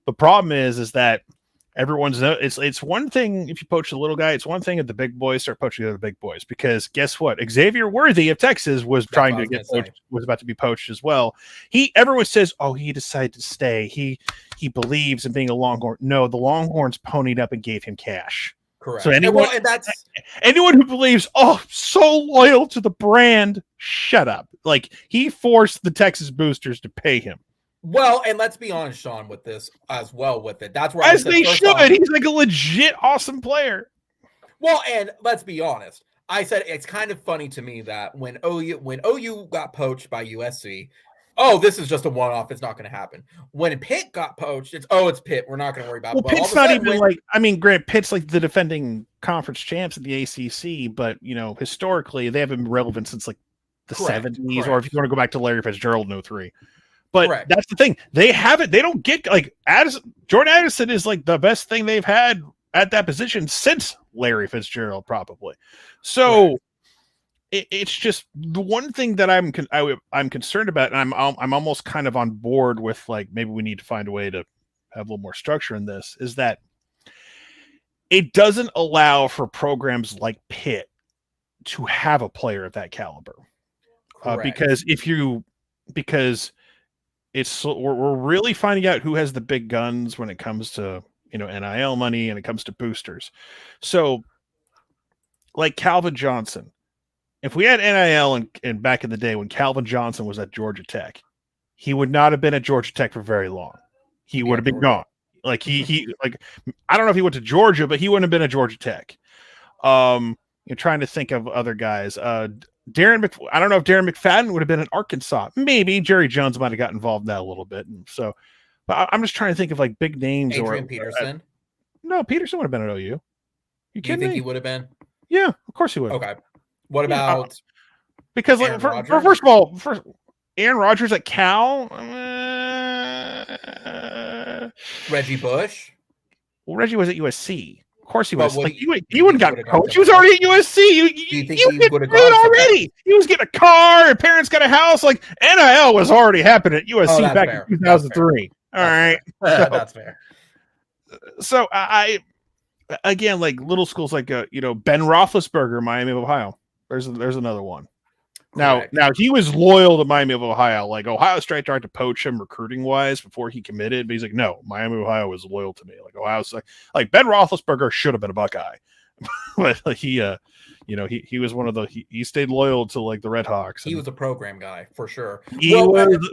The problem is that it's one thing if you poach the little guy. It's one thing if the big boys start poaching the other big boys, because guess what? Xavier Worthy of Texas was trying to get poached, was about to be poached as well. Everyone says, oh, he decided to stay. He believes in being a Longhorn. No, the Longhorns ponied up and gave him cash. Correct. So anyone who believes, oh, so loyal to the brand, shut up. Like, he forced the Texas boosters to pay him. Well, and let's be honest, Sean, with this as well. With it, that's where As I said they first should. off, He's like a legit awesome player. well, and let's be honest. I said it's kind of funny to me that when OU got poached by USC, oh, this is just a one-off. It's not going to happen. When Pitt got poached, it's Pitt. We're not going to worry about it. Well, But all Pitt's of a not sudden, even like, I mean, Grant, Pitt's like the defending conference champs in the ACC, but, you know, historically, they haven't been relevant since like the 70s, or if you want to go back to Larry Fitzgerald in 03. But that's the thing. They don't get, like, Jordan Addison is like the best thing they've had at that position since Larry Fitzgerald, probably. So it's just the one thing that I'm concerned about, and I'm almost kind of on board with, like, maybe we need to find a way to have a little more structure in this, is that it doesn't allow for programs like Pitt to have a player of that caliber. Because we're really finding out who has the big guns when it comes to, you know, NIL money and it comes to boosters. So like Calvin Johnson, if we had NIL and back in the day when Calvin Johnson was at Georgia Tech, he would not have been at Georgia Tech for very long. He would have been gone. Like he like, I don't know if he went to Georgia, but he wouldn't have been at Georgia Tech. You're trying to think of other guys. I don't know if Darren McFadden would have been in Arkansas. Maybe Jerry Jones might have got involved in that a little bit. And so, but I'm just trying to think of like big names. Adrian Peterson. No, Peterson would have been at OU. Do you think he would have been? Yeah, of course he would. Okay. What about? Because like, first of all, Aaron Rodgers at Cal. Reggie Bush. Well, Reggie was at USC. Of course he was. Like he wouldn't have gotten coached. He was already at USC. Do you think he would have gone already? He was getting a car. His parents got a house. Like NIL was already happening at USC back in 2003. All right, that's fair. So I again, like little schools like Ben Roethlisberger, Miami of Ohio. There's another one. Now he was loyal to Miami of Ohio. Like Ohio State tried to poach him recruiting wise before he committed, but he's like, no, Miami of Ohio was loyal to me. Like Ohio's like Ben Roethlisberger should have been a Buckeye, but like he was one of the he stayed loyal to like the Red Hawks. He was a program guy for sure.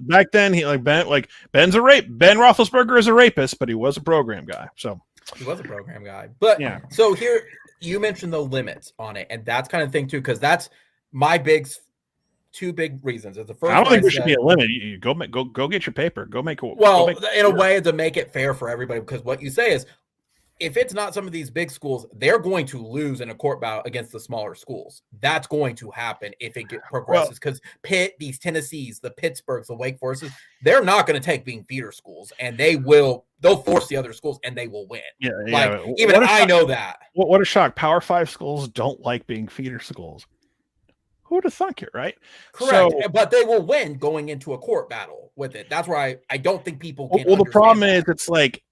Back then. Ben Roethlisberger is a rapist, but he was a program guy. So he was a program guy. But yeah. So here you mentioned the limits on it, and that's kind of thing too, because that's my two big reasons. The first, I don't think there should be a limit. You go get your paper. Go make it. Well, in a way to make it fair for everybody, because what you say is, if it's not some of these big schools, they're going to lose in a court battle against the smaller schools. That's going to happen if it progresses, because Pitt, these Tennessees, the Pittsburghs, the Wake Forests, they're not going to take being feeder schools, and they'll force the other schools, and they will win. Yeah. Even I know that. What a shock! Power 5 schools don't like being feeder schools. Who would have thunk it, right? Correct. But they will win going into a court battle with it. That's why I don't think people can. Well, the problem is it's like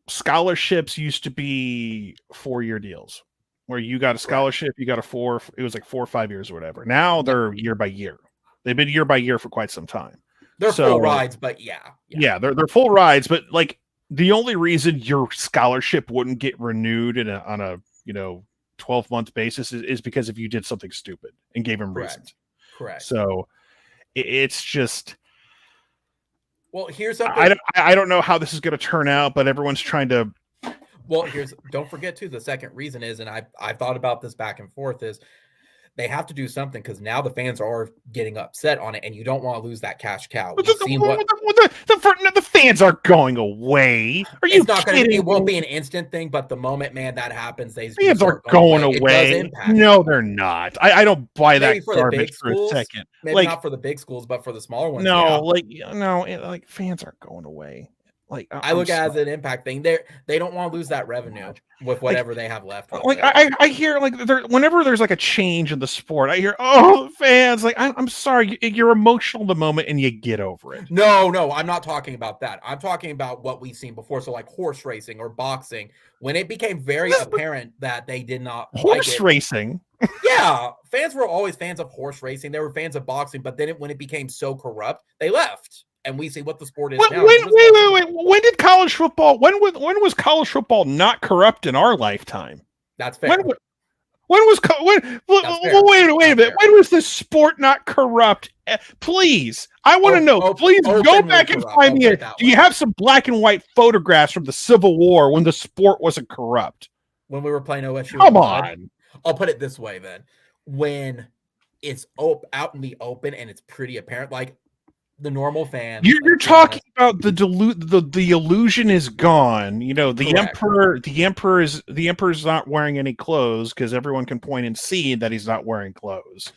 scholarships used to be 4-year deals where you got a scholarship, you got it was like 4 or 5 years or whatever. Now they're year by year. They've been year by year for quite some time. They're full rides, but yeah, they're full rides. But like the only reason your scholarship wouldn't get renewed on a 12-month basis is because if you did something stupid and gave him reasons. Correct. So it's just. Well, here's something. I don't know how this is going to turn out, but everyone's trying to. Well, don't forget too. The second reason is, and I thought about this back and forth, is they have to do something, because now the fans are getting upset on it, and you don't want to lose that cash cow. The fans aren't going away. Are you kidding? It won't be an instant thing, but the moment, man, that happens, fans aren't going away. No, they're not. I don't buy that garbage for a second. Maybe not for the big schools, but for the smaller ones. No, fans aren't going away. Like I look at it as an impact thing. They don't want to lose that revenue with whatever they have left. I hear whenever there's like a change in the sport, I hear fans like I'm sorry, you're emotional the moment and you get over it. No, I'm not talking about that. I'm talking about what we've seen before. So like horse racing or boxing, when it became very apparent that they did not horse racing. Yeah, fans were always fans of horse racing. They were fans of boxing, but then when it became so corrupt, they left. And we see what the sport is now. Wait. When did college football? When was college football not corrupt in our lifetime? That's fair. When was wait a minute? When was this sport not corrupt? Please, I want to know. Please go back and find me. Do you have some black and white photographs from the Civil War when the sport wasn't corrupt? When we were playing OSU. Come on. I'll put it this way then. When it's out in the open and it's pretty apparent, like the normal fan. You're talking about the illusion is gone. You know, the emperor's not wearing any clothes because everyone can point and see that he's not wearing clothes.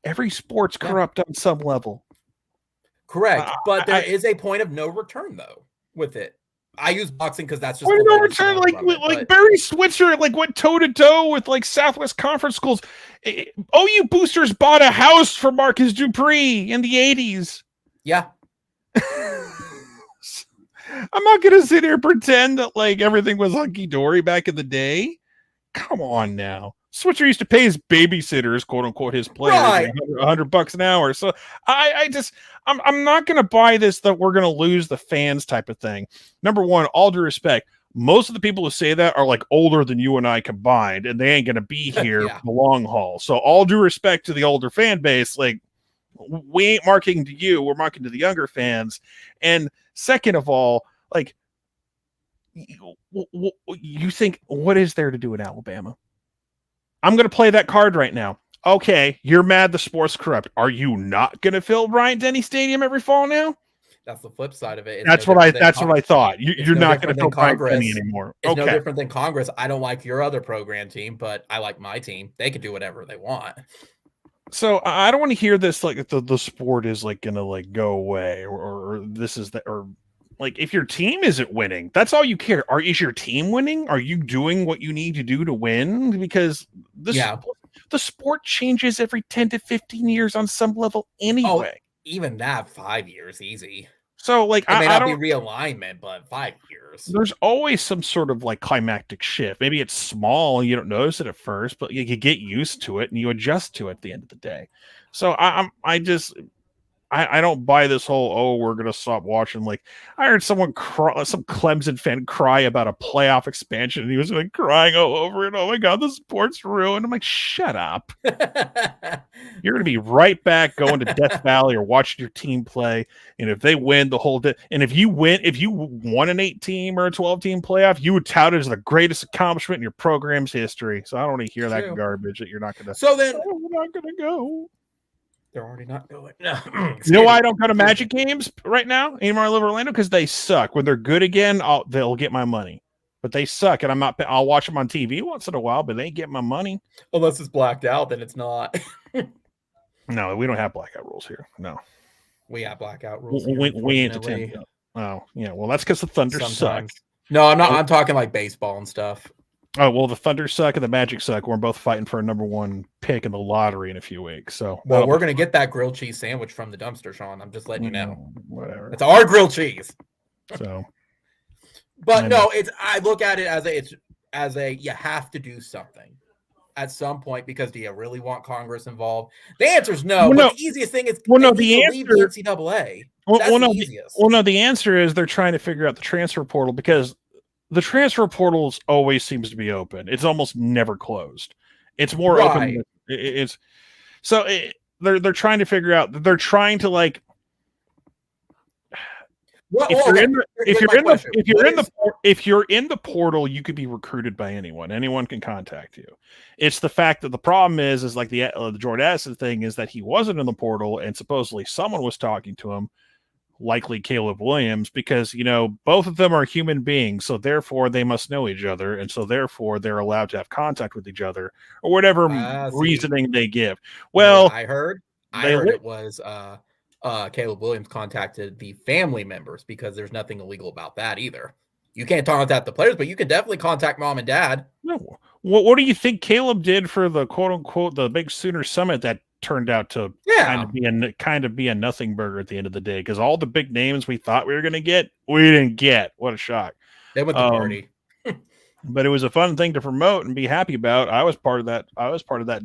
Every sport's corrupt on some level. Correct. But there is a point of no return though with it. I use boxing because that's just no return. Like Barry Switzer, like went toe to toe with like Southwest Conference schools. OU boosters bought a house for Marcus Dupree in the 80s. Yeah. I'm not gonna sit here and pretend that like everything was hunky dory back in the day. Come on now. Switzer used to pay his babysitters, quote unquote, his players right. $100 an hour. So I'm not going to buy this that we're going to lose the fans type of thing. Number one, all due respect, most of the people who say that are like older than you and I combined, and they ain't going to be here for the long haul. So all due respect to the older fan base, like we ain't marketing to you, we're marketing to the younger fans. And second of all, like you think, what is there to do in Alabama? I'm going to play that card right now. Okay, you're mad the sport's corrupt. Are you not going to fill Bryant-Denny Stadium every fall now? That's the flip side of it. That's what I thought. You're not going to fill Bryant-Denny anymore. It's no different than Congress. I don't like your other program team, but I like my team. They can do whatever they want. So I don't want to hear this like the sport is like going to like go away or this is the or like if your team isn't winning, that's all you care. Is your team winning? Are you doing what you need to do to win? Because the sport changes every 10 to 15 years on some level anyway. Oh, even that 5 years easy. So like it may not be realignment, but 5 years. There's always some sort of like climactic shift. Maybe it's small and you don't notice it at first, but you get used to it and you adjust to it at the end of the day. So I don't buy this whole, we're going to stop watching. Like, I heard some Clemson fan cry about a playoff expansion, and he was like crying all over it. Oh my God, the sport's ruined. I'm like, shut up. You're going to be right back going to Death Valley or watching your team play. And if they win the whole day, and if you won an 8-team or a 12-team playoff, you would tout it as the greatest accomplishment in your program's history. So I don't want to hear that garbage that you're not going to. So then, we're not going to go. They're already not going. You know why I don't go to Magic games right now anymore? I live in Orlando because they suck. When they're good again, they'll get my money. But they suck, and I'll watch them on TV once in a while, but they ain't get my money. Unless it's blacked out, then it's not. No, we don't have blackout rules here. No, we have blackout rules. We ain't attending. Oh, yeah. Well, that's because the Thunder suck. No, I'm not. I'm talking like baseball and stuff. Oh, well, the Thunder suck and the Magic suck. We're both fighting for a number one pick in the lottery in a few weeks. So, well, we're going to get that grilled cheese sandwich from the dumpster, Sean. I'm just letting you know. Whatever. It's our grilled cheese. So, but no, I look at it as you have to do something at some point because do you really want Congress involved? The answer is no. But the easiest thing is the answer leave the NCAA. The easiest. The answer is they're trying to figure out the transfer portal because the transfer portal always seems to be open. It's almost never closed. It's more open. They're trying to figure out. They're trying to like. If you're in the portal, you could be recruited by anyone. Anyone can contact you. It's the fact that the problem is like the Jordan Addison thing is that he wasn't in the portal and supposedly someone was talking to him. Likely Caleb Williams, because both of them are human beings, so therefore they must know each other, and so therefore they're allowed to have contact with each other, or whatever reasoning they give. Well, I heard it was Caleb Williams contacted the family members because there's nothing illegal about that either. You can't contact the players, but you can definitely contact mom and dad. No. What do you think Caleb did for the quote unquote the big Sooner Summit that turned out to kind of be a nothing burger at the end of the day? Because all the big names we thought we were going to get, we didn't get. What a shock! They went to the party. But it was a fun thing to promote and be happy about. I was part of that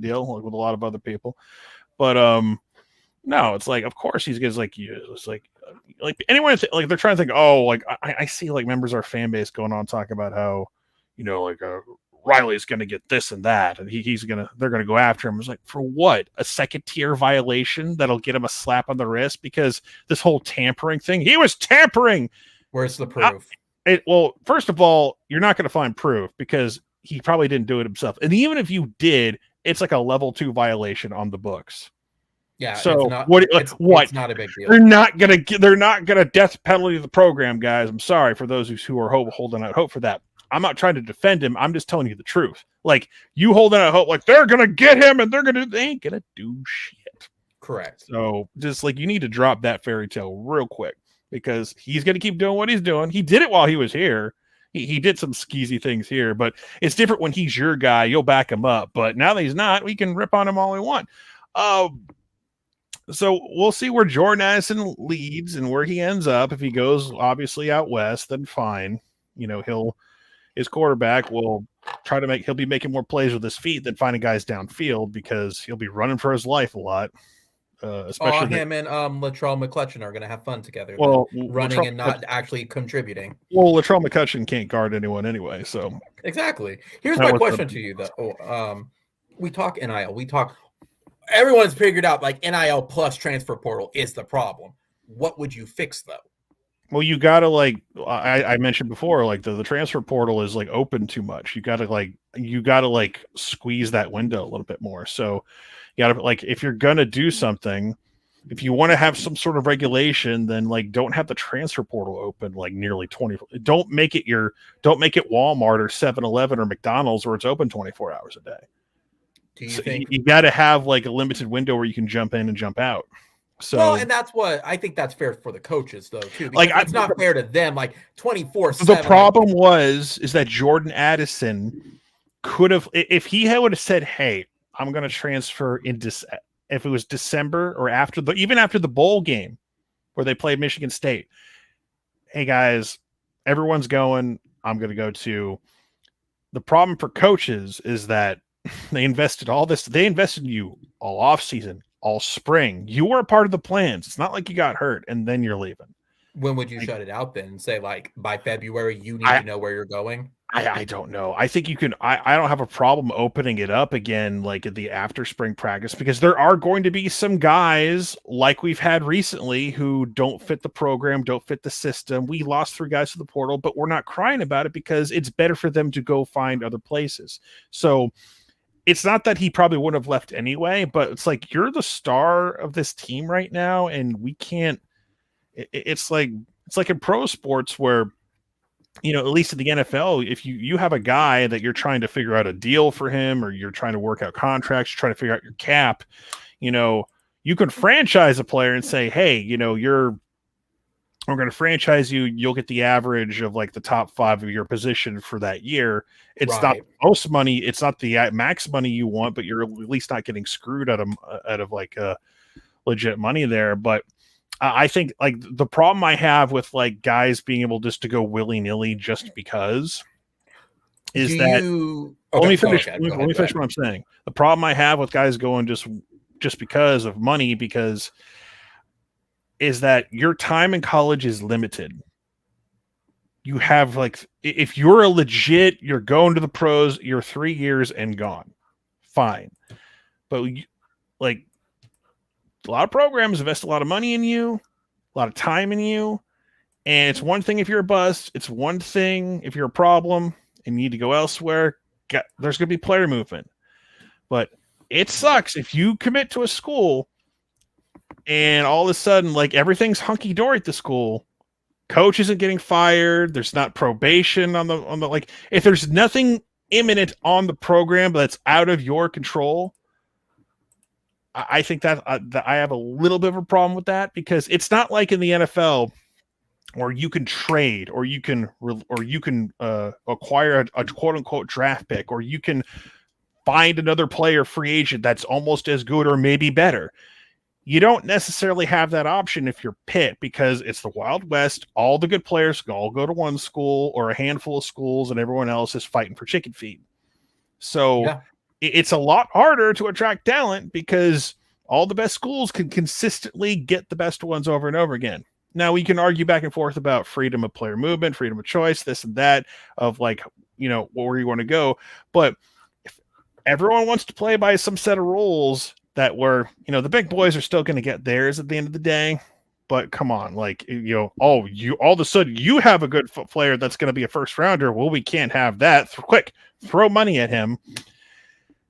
deal with a lot of other people. But no, it's like, of course these guys like you. It's like anyone like they're trying to think. Oh, like I see like members of our fan base going on talking about how Riley's going to get this and that, and they're going to go after him. It's like, for what? A second tier violation that'll get him a slap on the wrist? Because this whole tampering thing, he was tampering. Where's the proof? Well, first of all, you're not going to find proof because he probably didn't do it himself. And even if you did, it's like a level 2 violation on the books. Yeah. So it's not a big deal. They're not gonna death penalty the program, guys. I'm sorry for those who are holding out hope for that. I'm not trying to defend him. I'm just telling you the truth. Like, you holding out hope, like they're gonna get him and they ain't gonna do shit. Correct. So just like, you need to drop that fairy tale real quick, because he's gonna keep doing what he's doing. He did it while he was here. He did some skeezy things here, but it's different when he's your guy. You'll back him up. But now that he's not, we can rip on him all we want. So we'll see where Jordan Addison leads and where he ends up. If he goes obviously out west, then fine. His quarterback will he'll be making more plays with his feet than finding guys downfield, because he'll be running for his life a lot. Especially him and Latrell McCutcheon are going to have fun together. Well, running and not actually contributing. Well, Latrell McCutcheon can't guard anyone anyway, so exactly. Here's my question to you, though. We talk NIL. Everyone's figured out like NIL plus transfer portal is the problem. What would you fix, though? Well, you gotta I mentioned before, like the transfer portal is like open too much. You gotta squeeze that window a little bit more. So you gotta, like, if you're gonna do something, if you want to have some sort of regulation, then don't have the transfer portal open nearly 20. Don't make it Walmart or 7-Eleven or McDonald's where it's open 24 hours a day. Do you think you got to have a limited window where you can jump in and jump out? So, well, and that's what I think that's fair for the coaches, though, too. It's not fair to them, 24/7. The problem is that Jordan Addison could have, if he would have said, "Hey, I'm going to transfer if it was December or even after the bowl game where they played Michigan State. Hey guys, everyone's going. I'm going to go to." The problem for coaches is that they invested all this. They invested in you all off season, all spring. You were a part of the plans. It's not like you got hurt and then you're leaving. When would you shut it out then? Say by February, you need to know where you're going? I don't know. I think you can. I don't have a problem opening it up again, at the after spring practice, because there are going to be some guys like we've had recently who don't fit the program, don't fit the system. We lost 3 guys to the portal, but we're not crying about it because it's better for them to go find other places. So it's not that he probably wouldn't have left anyway, but it's like, you're the star of this team right now, and we can't. It's like in pro sports where, at least in the NFL, if you have a guy that you're trying to figure out a deal for him, or you're trying to work out contracts, you're trying to figure out your cap, you can franchise a player and say, hey, we're going to franchise you. You'll get the average of the top 5 of your position for that year. It's not most money. It's not the max money you want, but you're at least not getting screwed out of legit money there. But I think the problem I have with guys being able just to go willy-nilly just because is let me finish what I'm saying. The problem I have with guys going just because of money, is that your time in college is limited. You have if you're a legit, you're going to the pros, you're 3 years and gone. Fine. But a lot of programs invest a lot of money in you, a lot of time in you. And it's one thing if you're a bust. It's one thing if you're a problem and you need to go elsewhere. There's going to be player movement. But it sucks if you commit to a school and all of a sudden, everything's hunky-dory at the school. Coach isn't getting fired. There's not probation on the if there's nothing imminent on the program that's out of your control, I think that I have a little bit of a problem with that, because it's not like in the NFL where you can trade or you can acquire a quote unquote draft pick, or you can find another player free agent that's almost as good or maybe better. You don't necessarily have that option if you're Pitt, because it's the Wild West. All the good players can all go to one school or a handful of schools, and everyone else is fighting for chicken feed. So it's a lot harder to attract talent because all the best schools can consistently get the best ones over and over again. Now, we can argue back and forth about freedom of player movement, freedom of choice, this and that, of where you want to go. But if everyone wants to play by some set of rules that were, the big boys are still going to get theirs at the end of the day. But come on, all of a sudden you have a good player that's going to be a first rounder. Well, we can't have that. Quick, throw money at him.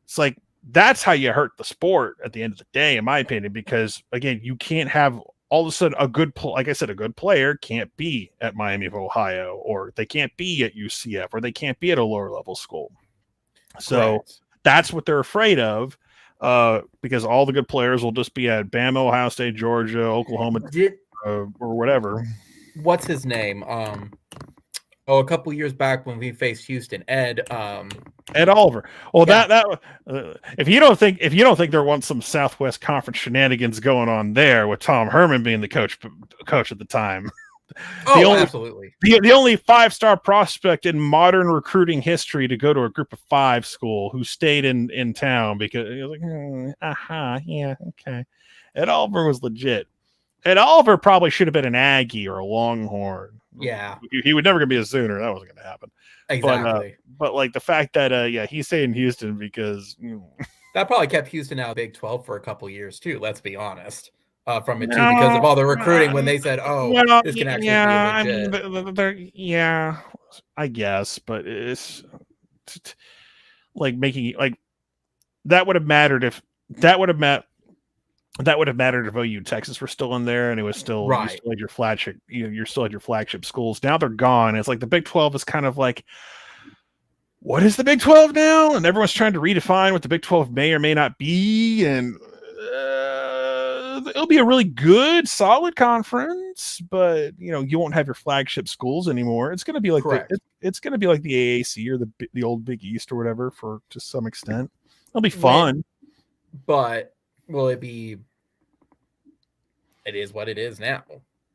It's like, that's how you hurt the sport at the end of the day, in my opinion, because again, you can't have all of a sudden a good player can't be at Miami of Ohio, or they can't be at UCF, or they can't be at a lower level school. So Correct. That's what they're afraid of, because all the good players will just be at Bama, Ohio State, Georgia, Oklahoma, or whatever. What's his name? A couple years back when we faced Houston, Ed Oliver. Well, yeah. If you don't think there was some Southwest Conference shenanigans going on there with Tom Herman being the coach at the time. Absolutely. The only 5-star prospect in modern recruiting history to go to a group of 5 school who stayed in town because he was like, yeah, okay. Ed Oliver was legit. Ed Oliver probably should have been an Aggie or a Longhorn. Yeah. He would never going to be a Sooner. That wasn't going to happen. Exactly. But like the fact that he stayed in Houston because that probably kept Houston out of Big 12 for a couple years too. Let's be honest. From it too, because of all the recruiting when they said, this can actually be legit. I guess, but it's like making like that would have mattered if OU Texas were still in there and it was still right. You still had your flagship, you're still at your flagship schools. Now they're gone. It's like the Big 12 is kind of like, what is the Big 12 now? And everyone's trying to redefine what the Big 12 may or may not be. And it'll be a really good, solid conference, but you won't have your flagship schools anymore. It's going to be like it's going to be like the AAC or the old Big East or whatever to some extent. It'll be fun, but will it be? It is what it is now.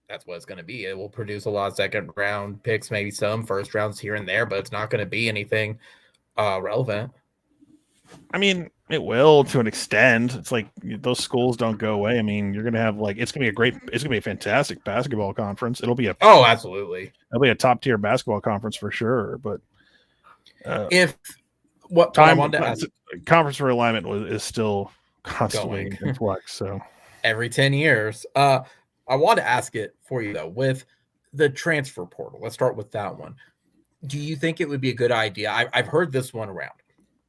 That's what it's going to be. It will produce a lot of second round picks, maybe some first rounds here and there, but it's not going to be anything relevant. I mean, it will to an extent. It's like those schools don't go away. I mean, you're going to have it's going to be a fantastic basketball conference. It'll be absolutely. It'll be a top tier basketball conference for sure. But conference realignment is still constantly in flux. So every 10 years. I want to ask it for you though, with the transfer portal. Let's start with that one. Do you think it would be a good idea? I've heard this one around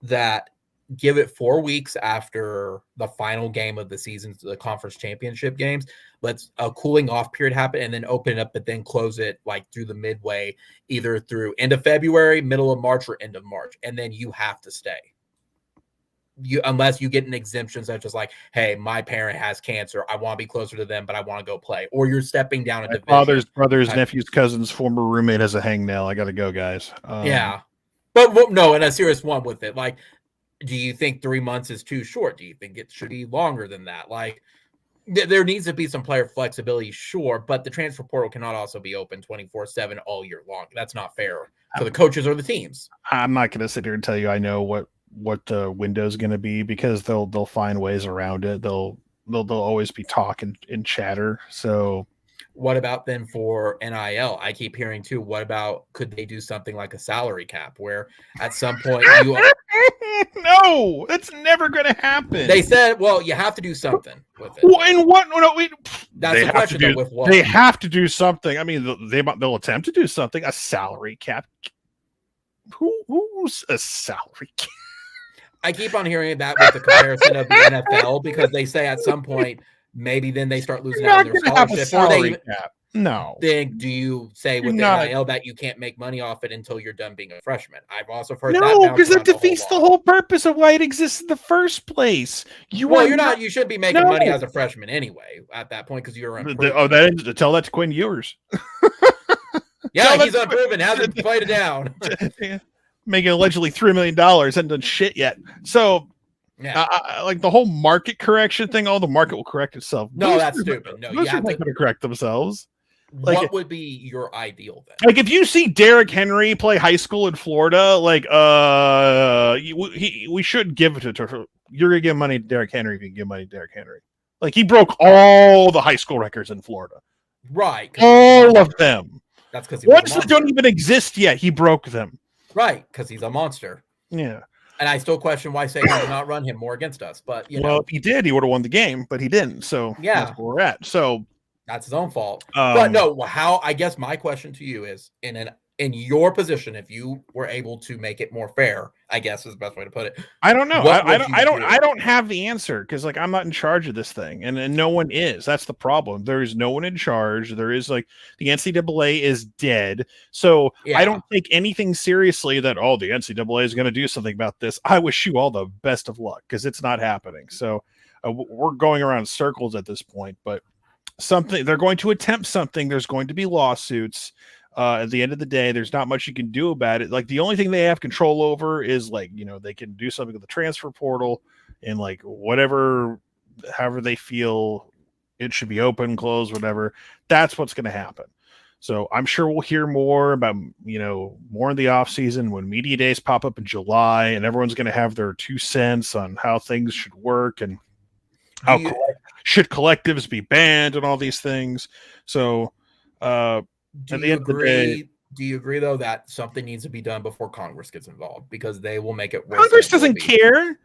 that give it 4 weeks after the final game of the season, the conference championship games. Let's a cooling off period happen and then open it up, but then close it like through the midway, either through end of February, middle of March, or end of March. And then you have to stay. Unless you get an exemption such as like, hey, my parent has cancer, I want to be closer to them, but I want to go play, or you're stepping down a division. Brothers, nephews, cousins, former roommate has a hangnail. I got to go, guys. But no, and a serious one with it. Like, do you think 3 months is too short? Do you think it should be longer than that? Like, there needs to be some player flexibility, sure, but the transfer portal cannot also be open 24/7 all year long. That's not fair for the coaches or the teams. I'm not going to sit here and tell you I know what the window is going to be, because they'll find ways around it. They'll always be talk and chatter. So what about then for NIL? I keep hearing too, what about, could they do something like a salary cap where at some point you no, that's never going to happen. They said, well, you have to do something with it. Well, and what? No, that's the question though, with what? They have to do something. I mean, they'll attempt to do something. A salary cap. Who's a salary cap? I keep on hearing that with the comparison of the NFL, because they say at some point maybe then they start losing out on their scholarship. Or they cap. No. Then do you say with the NIL that you can't make money off it until you're done being a freshman? I've also heard that. No, because that defeats the whole purpose of why it exists in the first place. You shouldn't be making money as a freshman anyway at that point, because you're unproven. Tell that to Quinn Ewers. Yeah, he's unproven. Hasn't played it down. Making allegedly $3 million, hasn't done shit yet. So, like the whole market correction thing, the market will correct itself. No, that's stupid. No, you have to correct themselves. What would be your ideal then? Like if you see Derrick Henry play high school in Florida, like we should give it to her. You're gonna give money to Derrick Henry if you can give money to Derrick Henry. Like he broke all the high school records in Florida. Right. All of them. That's because ones that don't even exist yet, he broke them. Right, because he's a monster. Yeah. And I still question why Saban did not run him more against us. But, Well, if he did, he would have won the game, but he didn't. So that's where we're at. So that's his own fault. But no, I guess my question to you is, in your position, if you were able to make it more fair, I guess is the best way to put it. I don't know. I don't have the answer because like I'm not in charge of this thing, and no one is. That's the problem. There is no one in charge. There is like the NCAA is dead. So I don't take anything seriously that the NCAA is going to do something about this. I wish you all the best of luck because it's not happening. So we're going around in circles at this point, but they're going to attempt something. There's going to be lawsuits. At the end of the day, there's not much you can do about it. Like the only thing they have control over is like, they can do something with the transfer portal and like however they feel it should be open, closed, whatever. That's what's going to happen. So I'm sure we'll hear more about, more in the off season when media days pop up in July and everyone's going to have their 2 cents on how things should work and how should collectives be banned and all these things. So, do you agree though that something needs to be done before Congress gets involved because they will make it worse? Congress doesn't care.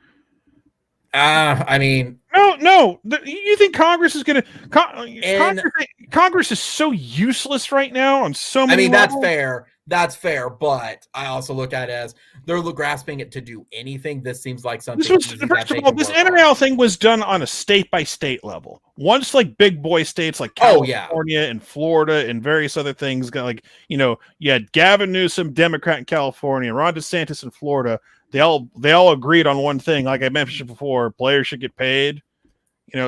I mean, no. You think Congress is going to? Congress is so useless right now on so many. Levels. That's fair. But I also look at it as they're grasping it to do anything. This seems like something. First of all, this NIL thing was done on a state by state level. Once like big boy states like California and Florida and various other things, you had Gavin Newsom, Democrat in California, Ron DeSantis in Florida. They all agreed on one thing, like I mentioned before: players should get paid.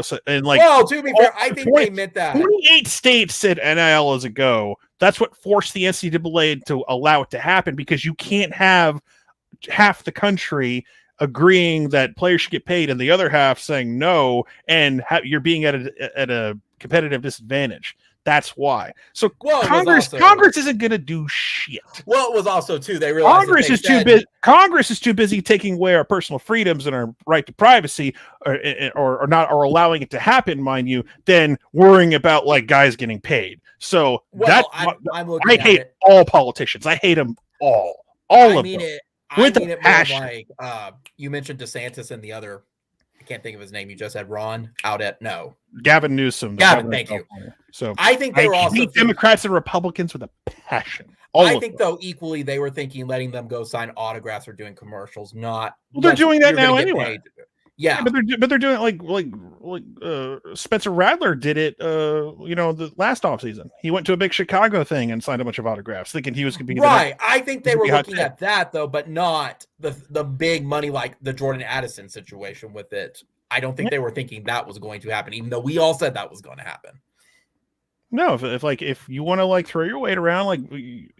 So and like. Well, to be fair, I think they meant that 28 states said NIL as a go. That's what forced the NCAA to allow it to happen because you can't have half the country agreeing that players should get paid and the other half saying no, and you're being at a competitive disadvantage. That's why. So Congress isn't going to do shit. Well, it was also too they realized Congress is too busy taking away our personal freedoms and our right to privacy, or allowing it to happen, mind you, than worrying about like guys getting paid. So I hate all politicians. I hate them all. All of them. I mean it more like you mentioned DeSantis and the other. I can't think of his name. You just said Ron Gavin Newsom. Gavin, thank you. So I think they were also Democrats and Republicans with a passion. I think though equally they were thinking letting them go sign autographs or doing commercials. Not they're doing that now anyway. Yeah, but they're doing it like Spencer Rattler did it. The last offseason, he went to a big Chicago thing and signed a bunch of autographs, thinking he was going to be right. I think they were looking at that though, but not the big money like the Jordan Addison situation with it. I don't think they were thinking that was going to happen, even though we all said that was going to happen. No, if you want to like throw your weight around,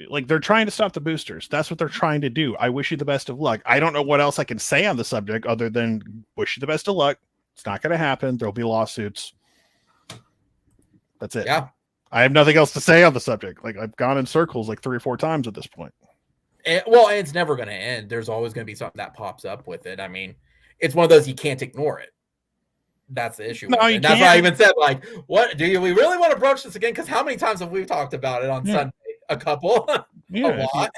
like they're trying to stop the boosters. That's what they're trying to do. I wish you the best of luck. I don't know what else I can say on the subject other than wish you the best of luck. It's not going to happen. There'll be lawsuits. That's it. Yeah. I have nothing else to say on the subject. Like I've gone in circles like 3 or 4 times at this point. And it's never going to end. There's always going to be something that pops up with it. I mean, it's one of those you can't ignore it. That's the issue. No, you that's why I even said, like, what we really want to broach this again? Because how many times have we talked about it on Sunday? A couple. Yeah, a lot.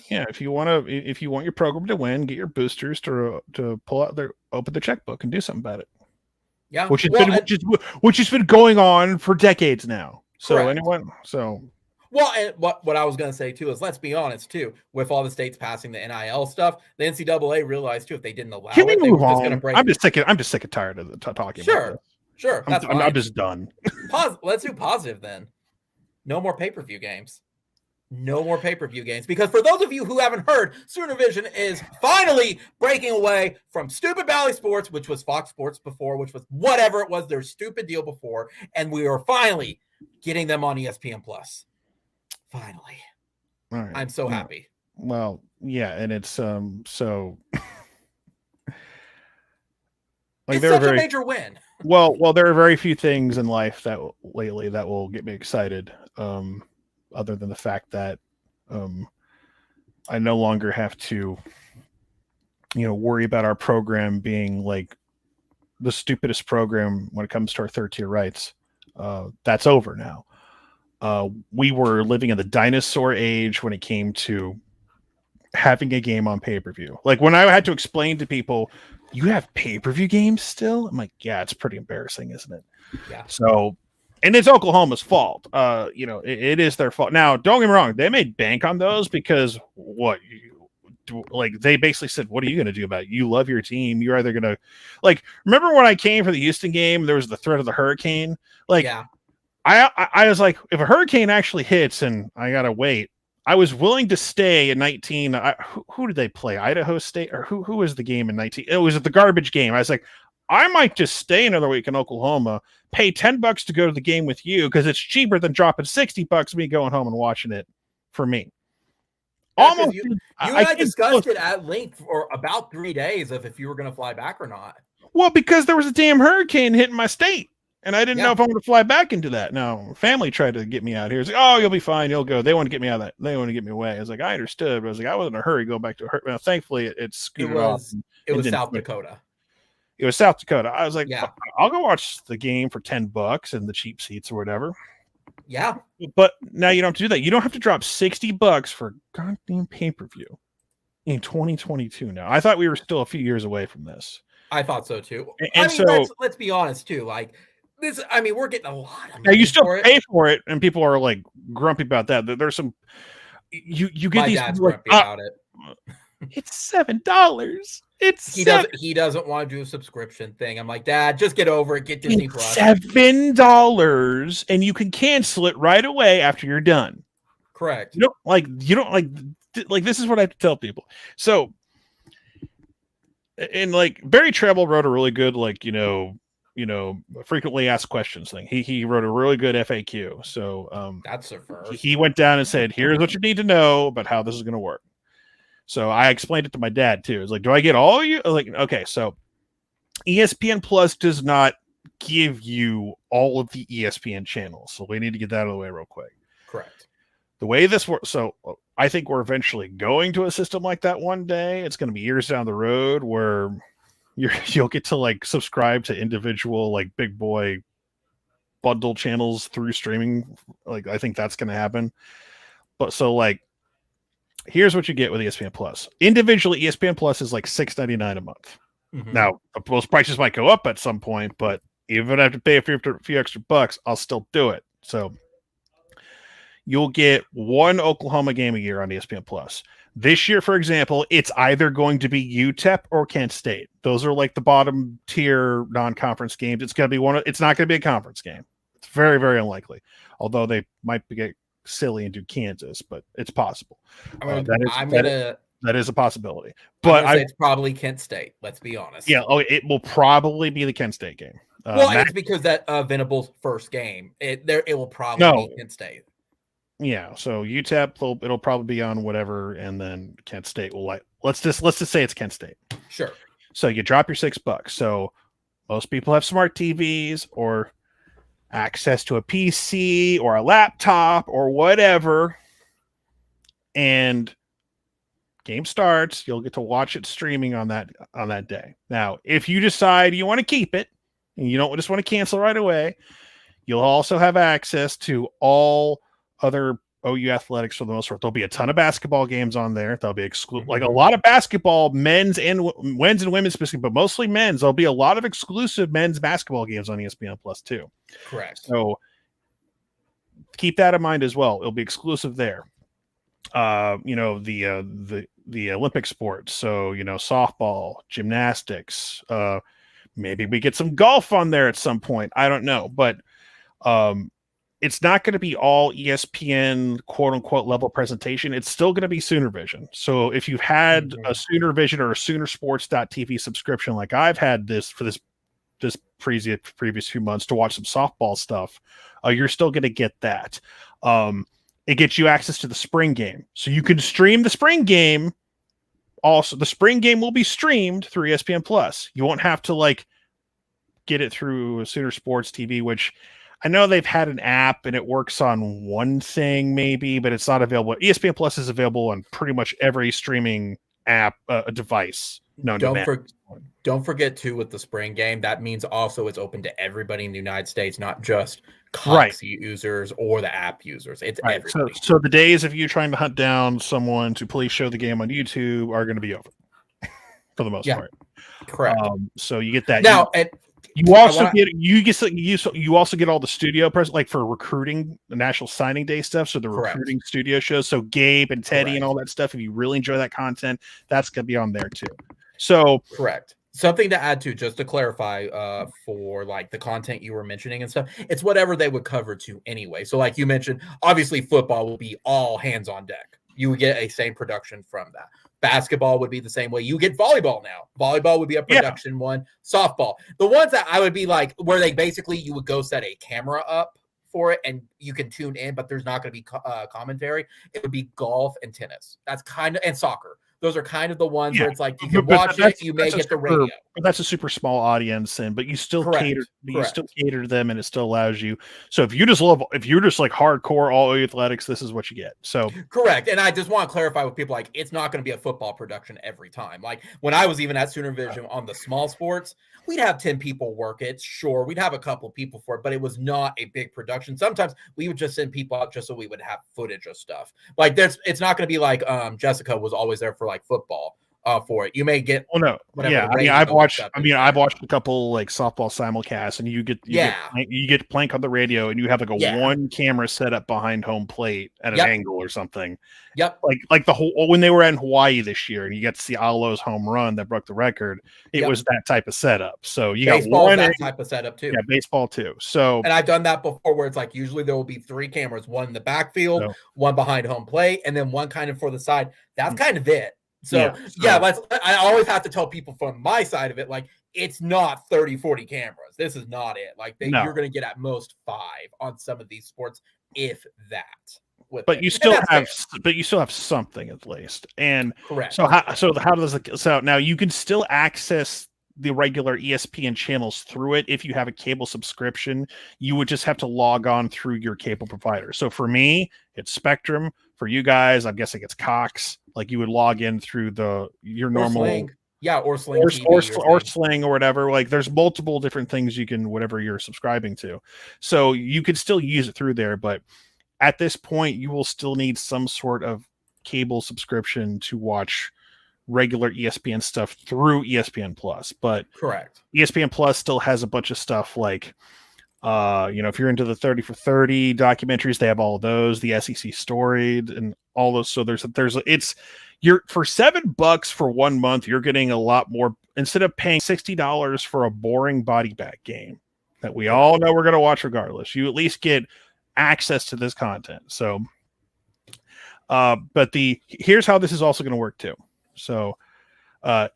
If you want your program to win, get your boosters to pull out open the checkbook and do something about it. Yeah, which has been going on for decades now. So correct. Well, and what I was going to say too is, let's be honest too, with all the states passing the NIL stuff, the NCAA realized too if they didn't allow Can we it, they move were just on? going to break. I'm just sick and tired of talking. Sure, about this. Sure. I'm just done. Let's do positive then. No more pay-per-view games. No more pay-per-view games. Because for those of you who haven't heard, SoonerVision is finally breaking away from stupid Bally Sports, which was Fox Sports before, which was whatever it was, their stupid deal before. And we are finally getting them on ESPN Plus. Finally. All right. I'm so happy. Well, yeah, and it's so like it's such a major win. Well, there are very few things in life that lately that will get me excited. Other than the fact that I no longer have to, worry about our program being like the stupidest program when it comes to our third tier rights. That's over now. We were living in the dinosaur age when it came to having a game on pay-per-view. Like when I had to explain to people, you have pay-per-view games still? I'm like, yeah, it's pretty embarrassing, isn't it? Yeah. So, and it's Oklahoma's fault. It is their fault. Now, don't get me wrong, they made bank on those because they basically said, what are you going to do about it? You love your team. You're either going to remember when I came for the Houston game, there was the threat of the hurricane. Yeah. I was like, if a hurricane actually hits and I got to wait, I was willing to stay in 19. Who did they play? Idaho State, or who was the game in 19? It was the garbage game. I was like, I might just stay another week in Oklahoma, pay $10 to go to the game with you because it's cheaper than dropping $60 me going home and watching it for me. Yeah, almost. You and I discussed it at length for about 3 days of if you were going to fly back or not. Well, because there was a damn hurricane hitting my state. And I didn't know if I wanted to fly back into that. No, family tried to get me out here. It's like, oh, you'll be fine. You'll go. They want to get me out of that. They want to get me away. I was like, I understood. But I was like, I wasn't in a hurry to go back to her. Well, thankfully, it scooted off. It was South Dakota. It was South Dakota. I was like, yeah, I'll go watch the game for $10 and the cheap seats or whatever. Yeah. But now you don't have to do that. You don't have to drop $60 for goddamn pay-per-view in 2022 now. I thought we were still a few years away from this. I thought so too. And so let's be honest too. Like this, I mean, we're getting a lot of money. Now you still pay for it, and people are like grumpy about that. There's some you get My these dad's grumpy about it. It's $7. He doesn't want to do a subscription thing. I'm like, Dad, just get over it. Get Disney Plus. $7, and you can cancel it right away after you're done. Correct. You don't like this is what I have to tell people. So, and Barry Treble wrote a really good frequently asked questions thing. He wrote a really good FAQ. So that's the first. He went down and said, here's what you need to know about how this is going to work. So I explained it to my dad too. It's like, do I get all of you? Like, okay, so ESPN Plus does not give you all of the ESPN channels. So we need to get that out of the way real quick. Correct. The way this works, so I think we're eventually going to a system like that one day. It's going to be years down the road where you'll get to subscribe to individual big boy bundle channels through streaming. I think that's going to happen. But so here's what you get with ESPN Plus. Individually, ESPN Plus is $6.99 a month. Mm-hmm. Now those prices might go up at some point, but even if I have to pay a few extra bucks, I'll still do it. So you'll get one Oklahoma game a year on ESPN Plus. This year, for example, it's either going to be UTEP or Kent State. Those are the bottom tier non-conference games. It's going to be it's not going to be a conference game. It's very, very unlikely. Although they might get silly and do Kansas, but it's possible. That is a possibility. But it's probably Kent State. Let's be honest. Yeah. Oh, it will probably be the Kent State game. It's because that Venable's first game. It will probably be Kent State. Yeah, so UTEP it'll probably be on whatever, and then Kent State will let's just say it's Kent State. Sure. So you drop your $6. So most people have smart TVs or access to a PC or a laptop or whatever, and game starts. You'll get to watch it streaming on that day. Now, if you decide you want to keep it and you don't just want to cancel right away, you'll also have access to all other OU athletics for the most part. There'll be a ton of basketball games on there. There'll be exclusive, a lot of basketball, men's and women's specifically, but mostly men's. There'll be a lot of exclusive men's basketball games on ESPN Plus too. Correct. So keep that in mind as well. It'll be exclusive there. The Olympic sports. So softball, gymnastics. Maybe we get some golf on there at some point. I don't know, but it's not going to be all ESPN quote unquote level presentation. It's still going to be SoonerVision. So if you've had a SoonerVision or a Soonersports.tv subscription, like I've had this previous few months to watch some softball stuff, you're still going to get that. It gets you access to the spring game. So you can stream the spring game. Also, the spring game will be streamed through ESPN Plus. You won't have to get it through Sooner Sports TV, which I know they've had an app and it works on one thing maybe, but it's not available. ESPN Plus is available on pretty much every streaming app device. Don't forget too with the spring game. That means also it's open to everybody in the United States, not just Cox users or the app users. It's everybody. So the days of you trying to hunt down someone to please show the game on YouTube are going to be over for the most part. Correct. So you get that now. You also get all the studio like for recruiting the National Signing Day stuff. So the recruiting studio shows. So Gabe and Teddy and all that stuff. If you really enjoy that content, that's going to be on there too. So correct. Something to add to, just to clarify, for like the content you were mentioning and stuff, it's whatever they would cover to anyway. So like you mentioned, obviously football will be all hands on deck. You would get a same production from that. Basketball would be the same way. You get volleyball now. Volleyball would be a production one. Softball. The ones that I would be like, where they basically, you would go set a camera up for it and you can tune in, but there's not going to be commentary. It would be golf and tennis. That's kind of, and soccer. Those are kind of the ones where it's like you can watch it, you may get the radio. But that's a super small audience, but you still cater to them, and it still allows you. So if you're just like hardcore all athletics, this is what you get. So correct. And I just want to clarify with people, like, it's not going to be a football production every time. Like when I was even at SoonerVision on the small sports, we'd have 10 people work it. Sure, we'd have a couple people for it, but it was not a big production. Sometimes we would just send people out just so we would have footage of stuff. Like it's not going to be like Jessica was always there for like football for it. You may get I've watched a couple like softball simulcasts, and you get Plank on the radio, and you have like a one camera set up behind home plate at an angle or something. Like the whole when they were in Hawaii this year, and you get to see Alo's home run that broke the record. It was that type of setup. So you baseball got that type of setup too. Yeah, baseball too. So and I've done that before, where it's like usually there will be 3 cameras, one in the backfield, one behind home plate, and then one kind of for the side. That's kind of it. So I always have to tell people from my side of it, like, it's not 30, 40 cameras. This is not it. Like you're going to get at most 5 on some of these sports, if that. But you still have something at least. And correct. So how does it? So now you can still access the regular ESPN channels through it. If you have a cable subscription, you would just have to log on through your cable provider. So for me, it's Spectrum. For you guys, I'm guessing it's Cox. Like you would log in through your normal Sling. Or Sling or Sling or whatever. Like there's multiple different things you can, whatever you're subscribing to. So you could still use it through there, but at this point you will still need some sort of cable subscription to watch regular ESPN stuff through ESPN Plus. But correct. ESPN Plus still has a bunch of stuff like if you're into the 30 for 30 documentaries, they have all of those, the SEC storied and all those. So you're for $7 for 1 month, you're getting a lot more. Instead of paying $60 for a boring body bag game that we all know we're going to watch regardless, you at least get access to this content. So, but here's how this is also going to work too. So,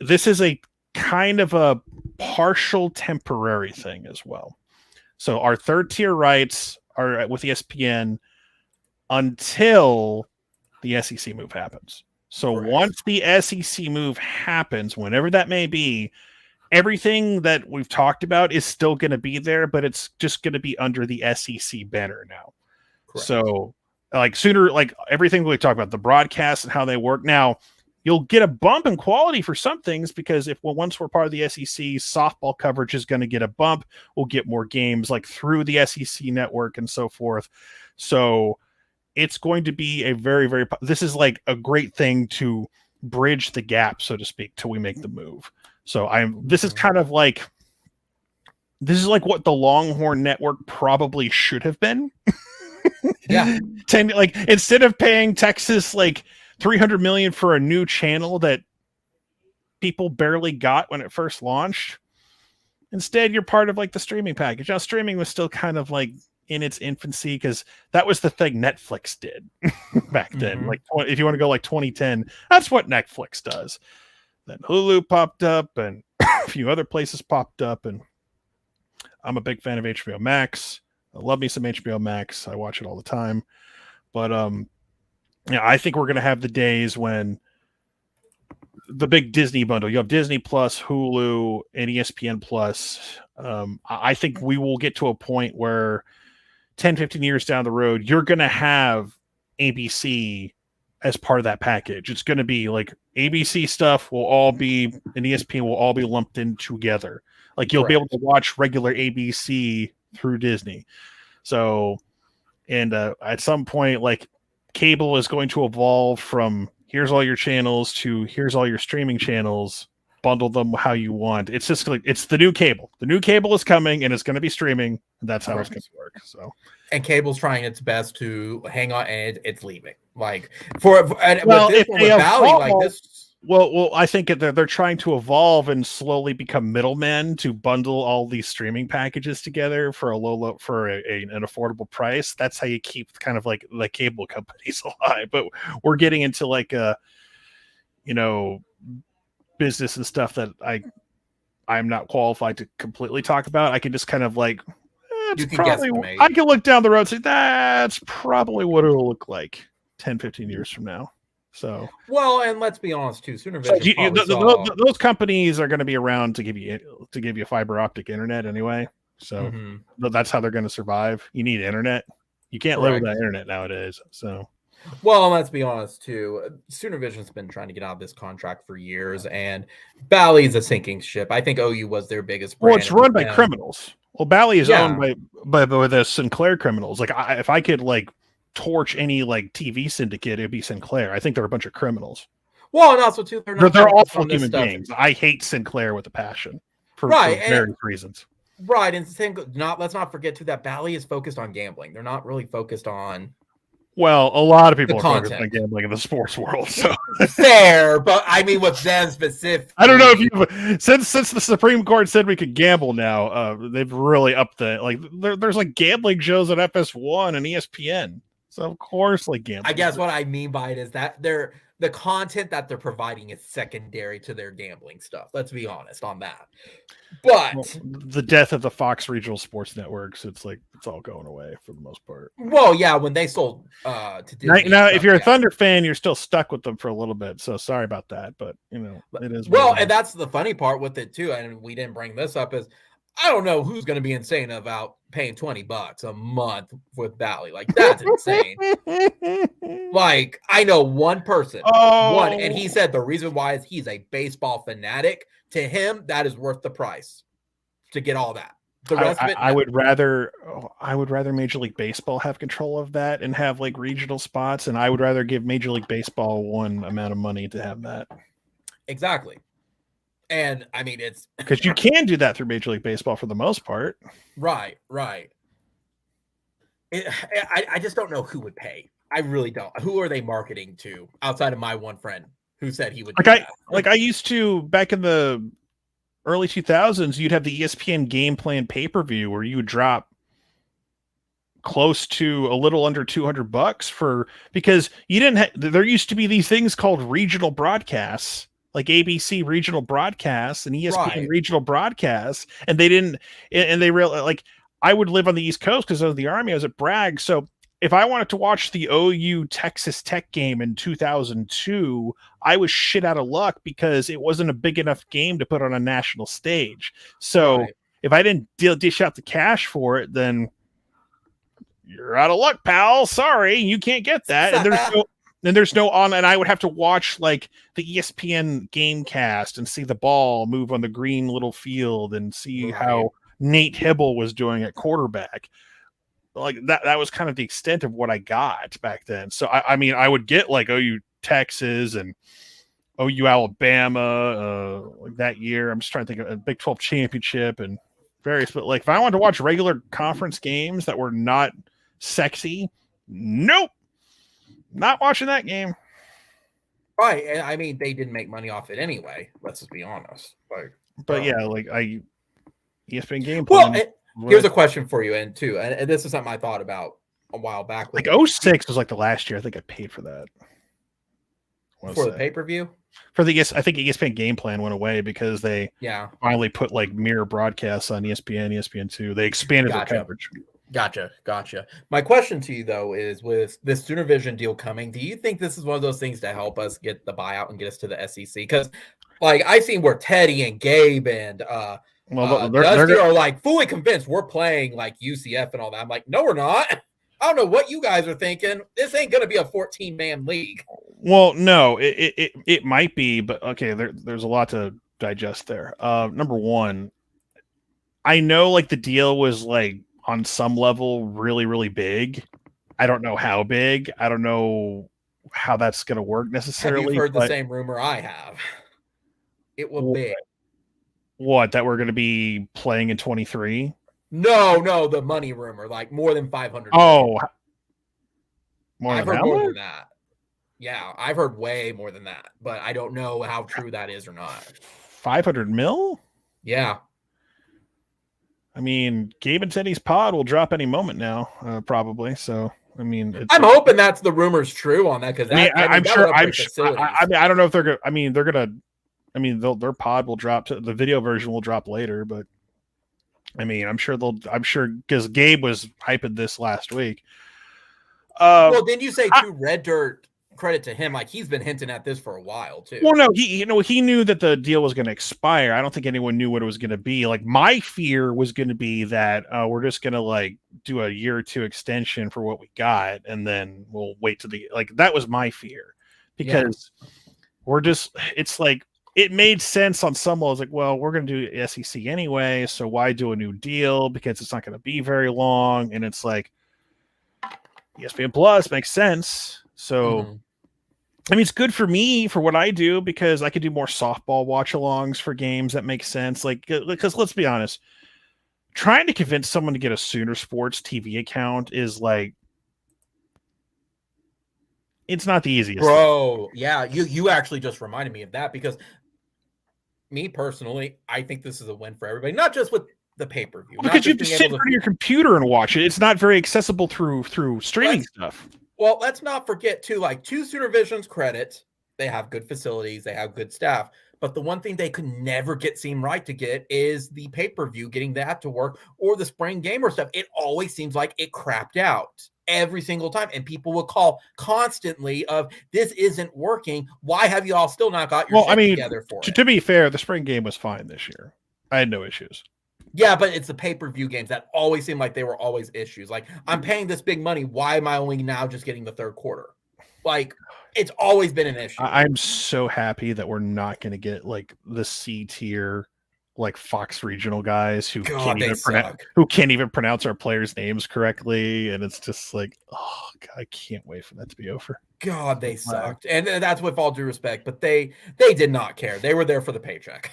this is a kind of a partial temporary thing as well. So our third tier rights are with ESPN until the SEC move happens. So once the SEC move happens, whenever that may be, everything that we've talked about is still going to be there, but it's just going to be under the SEC banner now. Correct. So like everything we talked about, the broadcasts and how they work now, you'll get a bump in quality for some things because once we're part of the SEC, softball coverage is going to get a bump. We'll get more games like through the SEC network and so forth. So it's going to be a very, very, this is like a great thing to bridge the gap, so to speak, till we make the move. So this is like what the Longhorn Network probably should have been. Yeah. Instead of paying Texas like $300 million for a new channel that people barely got when it first launched, instead you're part of like the streaming package. Now streaming was still kind of like in its infancy because that was the thing Netflix did back then. Mm-hmm. Like if you want to go like 2010, that's what Netflix does. Then Hulu popped up and a few other places popped up, and I'm a big fan of HBO Max. I love me some HBO Max. I watch it all the time. But I think we're going to have the days when the big Disney bundle, you have Disney Plus, Hulu, and ESPN Plus. I think we will get to a point where 10, 15 years down the road, you're going to have ABC as part of that package. It's going to be like ABC stuff will all be, and ESPN will all be lumped in together. Like you'll be able to watch regular ABC through Disney. So, and at some point, like cable is going to evolve from here's all your channels to here's all your streaming channels. Bundle them how you want. It's just like it's the new cable. The new cable is coming and it's going to be streaming. And that's how it's going to work. So, and cable's trying its best to hang on, and it's leaving. Like with this one with Bally, like this. Well, I think they're trying to evolve and slowly become middlemen to bundle all these streaming packages together for an affordable price. That's how you keep kind of like the cable companies alive. But we're getting into like business and stuff that I'm not qualified to completely talk about. I can just kind of like you can guesstimate. I can look down the road and say that's probably what it'll look like 10, 15 years from now. So well, and let's be honest too. SoonerVision those companies are going to be around to give you fiber optic internet anyway. So that's how they're going to survive. You need internet. You can't live without internet nowadays. So. Well, let's be honest too. SoonerVision's been trying to get out of this contract for years, and Bally's a sinking ship. I think OU was their biggest brand. Well, it's run by criminals. Well, Bally is owned by the Sinclair criminals. Like, if I could like torch any like TV syndicate, it'd be Sinclair. I think they're a bunch of criminals. Well, and also too, they're awful human beings. I hate Sinclair with a passion for various reasons. Right, and let's not forget too that Bally is focused on gambling. They're not really focused on. Well, a lot of people are focused on gambling in the sports world. So fair, but I mean, with them specific. I don't know if you since the Supreme Court said we could gamble now, they've really upped there's like gambling shows at FS1 and ESPN. So of course, like gambling. I guess what I mean by it is that the content that they're providing is secondary to their gambling stuff. Let's be honest on that. But the death of the Fox regional sports networks, it's all going away for the most part. Well, yeah, when they sold to Disney. Now, if you're a Thunder fan, you're still stuck with them for a little bit. So sorry about that, but it is. Well, and that's the funny part with it too. And we didn't bring this up is I don't know who's going to be insane about paying $20 a month with Bally. Like that's insane. Like I know one person, and he said the reason why is he's a baseball fanatic. To him, that is worth the price to get all that. The rest of it, I would rather Major League Baseball have control of that and have like regional spots, and I would rather give Major League Baseball one amount of money to have that. Exactly. And I mean, it's because you can do that through Major League Baseball for the most part. Right. I just don't know who would pay. I really don't. Who are they marketing to outside of my one friend who said he would? I used to back in the early 2000s. You'd have the ESPN Game Plan pay-per-view where you would drop close to a little under $200 because you didn't. There used to be these things called regional broadcasts. Like ABC regional broadcasts and ESPN regional broadcasts, and they didn't, and they really like. I would live on the East Coast because of the Army. I was at Bragg, so if I wanted to watch the OU Texas Tech game in 2002, I was shit out of luck because it wasn't a big enough game to put on a national stage. So if I didn't dish out the cash for it, then you're out of luck, pal. Sorry, you can't get that. And there's no on, and I would have to watch like the ESPN game cast and see the ball move on the green little field and see how Nate Hibble was doing at quarterback. Like that was kind of the extent of what I got back then. So I mean, I would get like OU Texas and OU Alabama like that year. I'm just trying to think of a Big 12 championship and various, but like if I wanted to watch regular conference games that were not sexy, nope. Not watching that game. Right. And I mean, they didn't make money off it anyway. Let's just be honest. ESPN Game Plan. Well, here's a question for you, and this is something I thought about a while back. Like 06 was like the last year I think I paid for that. For the pay-per-view? I think ESPN Game Plan went away because they finally put like mirror broadcasts on ESPN, ESPN2. They expanded their coverage. Gotcha. My question to you, though, is with this SoonerVision deal coming, do you think this is one of those things to help us get the buyout and get us to the SEC? Because, like, I've seen where Teddy and Gabe and Dusty are, like, fully convinced we're playing, like, UCF and all that. I'm like, no, we're not. I don't know what you guys are thinking. This ain't going to be a 14-man league. Well, no, it might be, but, okay, there's a lot to digest there. Number one, I know, like, the deal was, like, on some level really, really big. I don't know how big. I don't know how that's going to work necessarily. Have you heard the same rumor I have? It will be. What, that we're going to be playing in 23? No, the money rumor, like more than 500. Oh, I've heard more than that. Yeah, I've heard way more than that, but I don't know how true that is or not. 500 mil? Yeah. I mean, Gabe and Teddy's pod will drop any moment now, probably. So, I mean, I'm hoping that's the rumor's true on that because I'm sure. I mean, I don't know if they're going to. I mean, they're going to. I mean, their pod will drop. The video version will drop later, but I mean, I'm sure because Gabe was hyping this last week. Well, didn't you say too? Red Dirt, credit to him, like he's been hinting at this for a while too. Well, no, he knew that the deal was going to expire. I don't think anyone knew what it was going to be. Like my fear was going to be that we're just going to like do a year or two extension for what we got, and then we'll wait to that was my fear because we're just. It's like it made sense on some levels. Like, well, we're going to do SEC anyway, so why do a new deal because it's not going to be very long, and it's like. ESPN Plus makes sense. So, I mean, it's good for me for what I do because I could do more softball watch-alongs for games that make sense. Like, because let's be honest, trying to convince someone to get a Sooner Sports TV account is like, it's not the easiest. Bro, yeah, you actually just reminded me of that because me personally, I think this is a win for everybody, not just with the pay-per-view. Because you have to sit in front of your computer and watch it. It's not very accessible through streaming stuff. Well, let's not forget too, like to SoonerVision's credit, they have good facilities, they have good staff. But the one thing they could never seem right to get is the pay-per-view, getting that to work, or the spring game or stuff. It always seems like it crapped out every single time. And people will call constantly of this isn't working. Why have you all still not got your shit together for it? To be fair, the spring game was fine this year. I had no issues. Yeah, but it's the pay-per-view games that always seem like they were always issues. Like, I'm paying this big money. Why am I only now just getting the third quarter? Like, it's always been an issue. I'm so happy that we're not going to get, like, the C-tier, like, Fox regional guys who can't even pronounce our players' names correctly. And it's just like, oh, God, I can't wait for that to be over. God, they sucked. And that's with all due respect. But they did not care. They were there for the paycheck.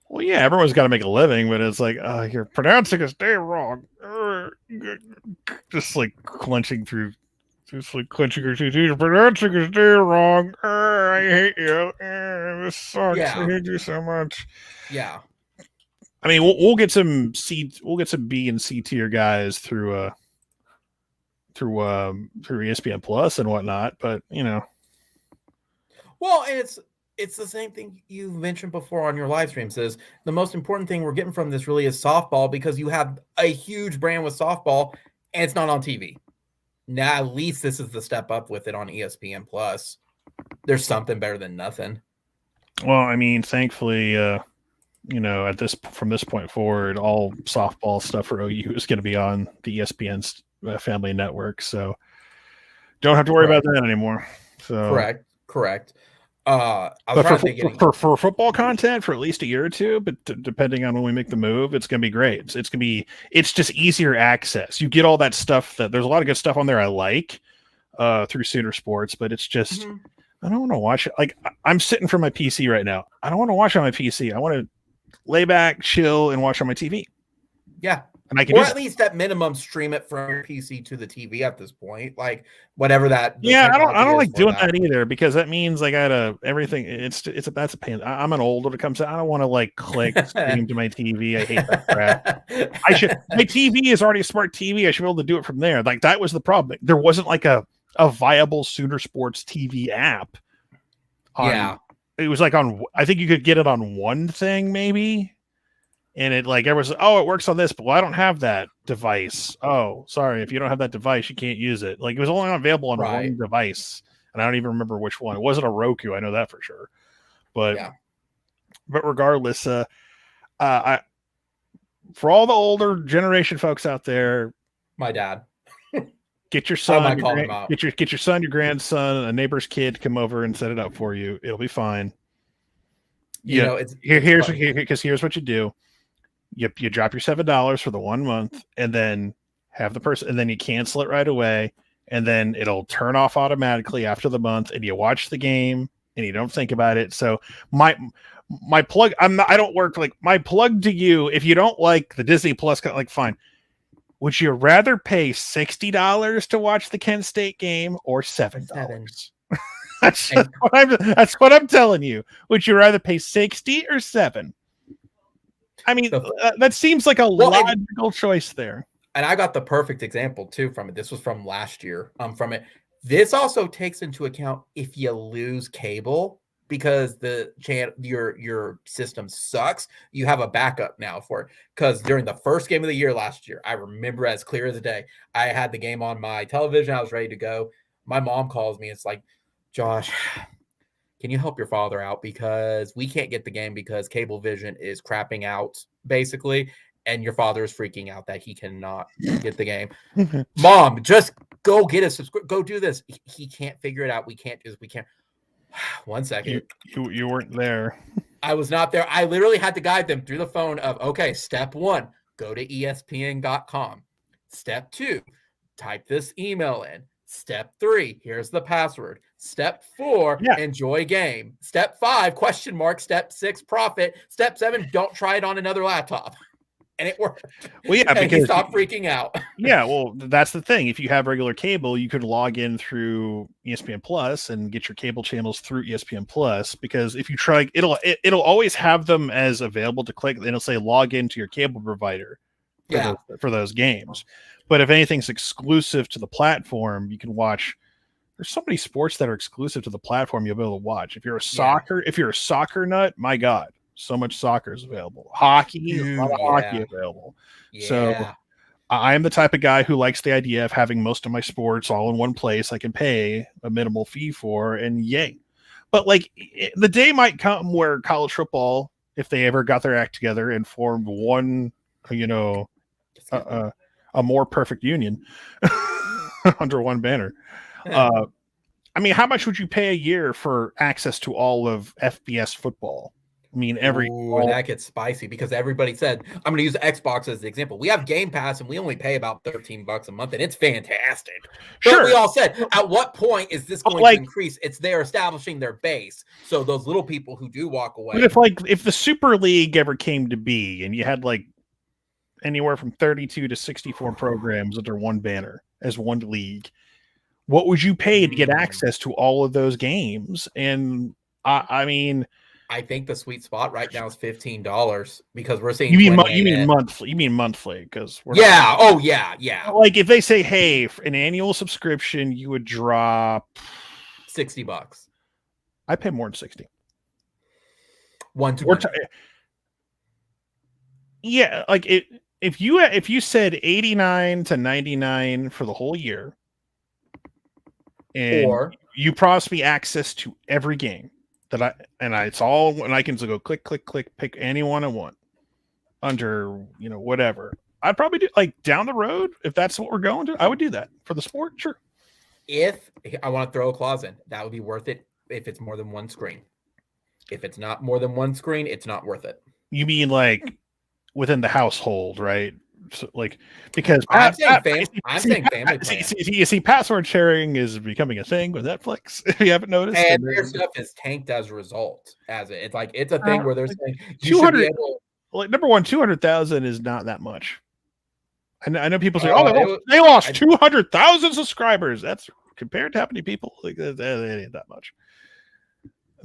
Well, yeah, everyone's got to make a living, but it's like, you're pronouncing his name wrong. Just like clenching through, your teeth. You're pronouncing his name wrong. I hate you. This sucks. Yeah. I hate you so much. Yeah. I mean, we'll get some B and C tier guys through ESPN Plus and whatnot, but you know. Well, and it's the same thing you mentioned before on your live streams is the most important thing we're getting from this really is softball because you have a huge brand with softball and it's not on TV. Now, at least this is the step up with it on ESPN Plus. There's something better than nothing. Well, I mean, thankfully, from this point forward, all softball stuff for OU is going to be on the ESPN family network. So don't have to worry about that anymore. So Correct. For football content for at least a year or two, but depending on when we make the move, it's gonna be great. It's just easier access. You get all that stuff there's a lot of good stuff on there I like through Sooner Sports, but it's just I don't want to watch it. Like I'm sitting from my PC right now. I don't want to watch on my PC. I want to lay back, chill, and watch on my TV. Yeah. And I can at least at minimum stream it from your PC to the TV at this point, like whatever that. Yeah, I don't like doing that either because that means I gotta everything. That's a pain. I'm an old when it comes to. I don't want to like click stream to my TV. I hate that crap. My TV is already a smart TV. I should be able to do it from there. Like that was the problem. There wasn't like a viable Sooner Sports TV app. It was like I think you could get it on one thing maybe. And it like everyone's it works on this, but I don't have that device. Oh, sorry. If you don't have that device, you can't use it. Like it was only available on one device, and I don't even remember which one. It wasn't a Roku. I know that for sure. But regardless, for all the older generation folks out there, my dad, get your son, get your son, your grandson, a neighbor's kid to come over and set it up for you. It'll be fine. Here's what you do. You drop your $7 for the 1 month, and then have the person, and then you cancel it right away, and then it'll turn off automatically after the month, and you watch the game and you don't think about it. So my plug, I don't work like my plug to you. If you don't like the Disney Plus, like fine. Would you rather pay $60 to watch the Kent State game or $7? That's what I'm telling you. Would you rather pay 60 or 7? I mean, that seems like a logical choice there. And I got the perfect example too from it. This was from last year. From it. This also takes into account if you lose cable because your system sucks. You have a backup now for it. Because during the first game of the year last year, I remember as clear as the day. I had the game on my television. I was ready to go. My mom calls me. It's like, Josh, can you help your father out? Because we can't get the game because Cablevision is crapping out, basically. And your father is freaking out that he cannot get the game. Mom, just go get us. Go do this. He can't figure it out. We can't do this. We can't. 1 second. You weren't there. I was not there. I literally had to guide them through the phone of, okay, step 1, go to ESPN.com. Step 2, type this email in. Step 3, here's the password. Step 4, enjoy game. Step 5, question mark. Step 6, profit. Step 7, don't try it on another laptop. And it worked. Well, yeah, because he stopped freaking out. Yeah, well, that's the thing. If you have regular cable, you could log in through ESPN Plus and get your cable channels through ESPN Plus. Because if you try, it'll always have them as available to click. And it'll say log into your cable provider for those games. But if anything's exclusive to the platform, you can watch. There's so many sports that are exclusive to the platform you'll be able to watch. If you're a soccer nut, my God. So much soccer is available. Hockey, a lot of hockey available. Yeah. So I am the type of guy who likes the idea of having most of my sports all in one place I can pay a minimal fee for, and yay. But like the day might come where college football, if they ever got their act together and formed one, a more perfect union under one banner. I mean, how much would you pay a year for access to all of FBS football? I mean, that gets spicy because everybody said, I'm going to use Xbox as the example. We have Game Pass and we only pay about $13 a month, and it's fantastic. Sure. But we all said, at what point is this going to increase? It's they're establishing their base. So those little people who do walk away. But if the Super League ever came to be and you had like anywhere from 32 to 64 programs under one banner as one league, what would you pay to get access to all of those games? And I mean, I think the sweet spot right now is $15 because we're seeing. You mean monthly? You mean monthly? Because yeah. Like if they say, hey, for an annual subscription, you would drop $60. I pay more than 60. Yeah, like if you said 89 to 99 for the whole year, and you promise me access to every game. It's all, and I can go click, pick anyone I want under, whatever. I'd probably do like down the road. If that's what we're going to, I would do that for the sport. Sure. If I want to throw a clause in, that would be worth it. If it's more than one screen, if it's not more than one screen, it's not worth it. You mean like within the household, right? So, like, because I'm saying family. You see, password sharing is becoming a thing with Netflix. If you haven't noticed, and their stuff is tanked as a result. It's like it's a thing where they're saying 200. Like number one, 200,000 is not that much. I know people say, they lost 200,000 subscribers. That's compared to how many people? Like that ain't that much.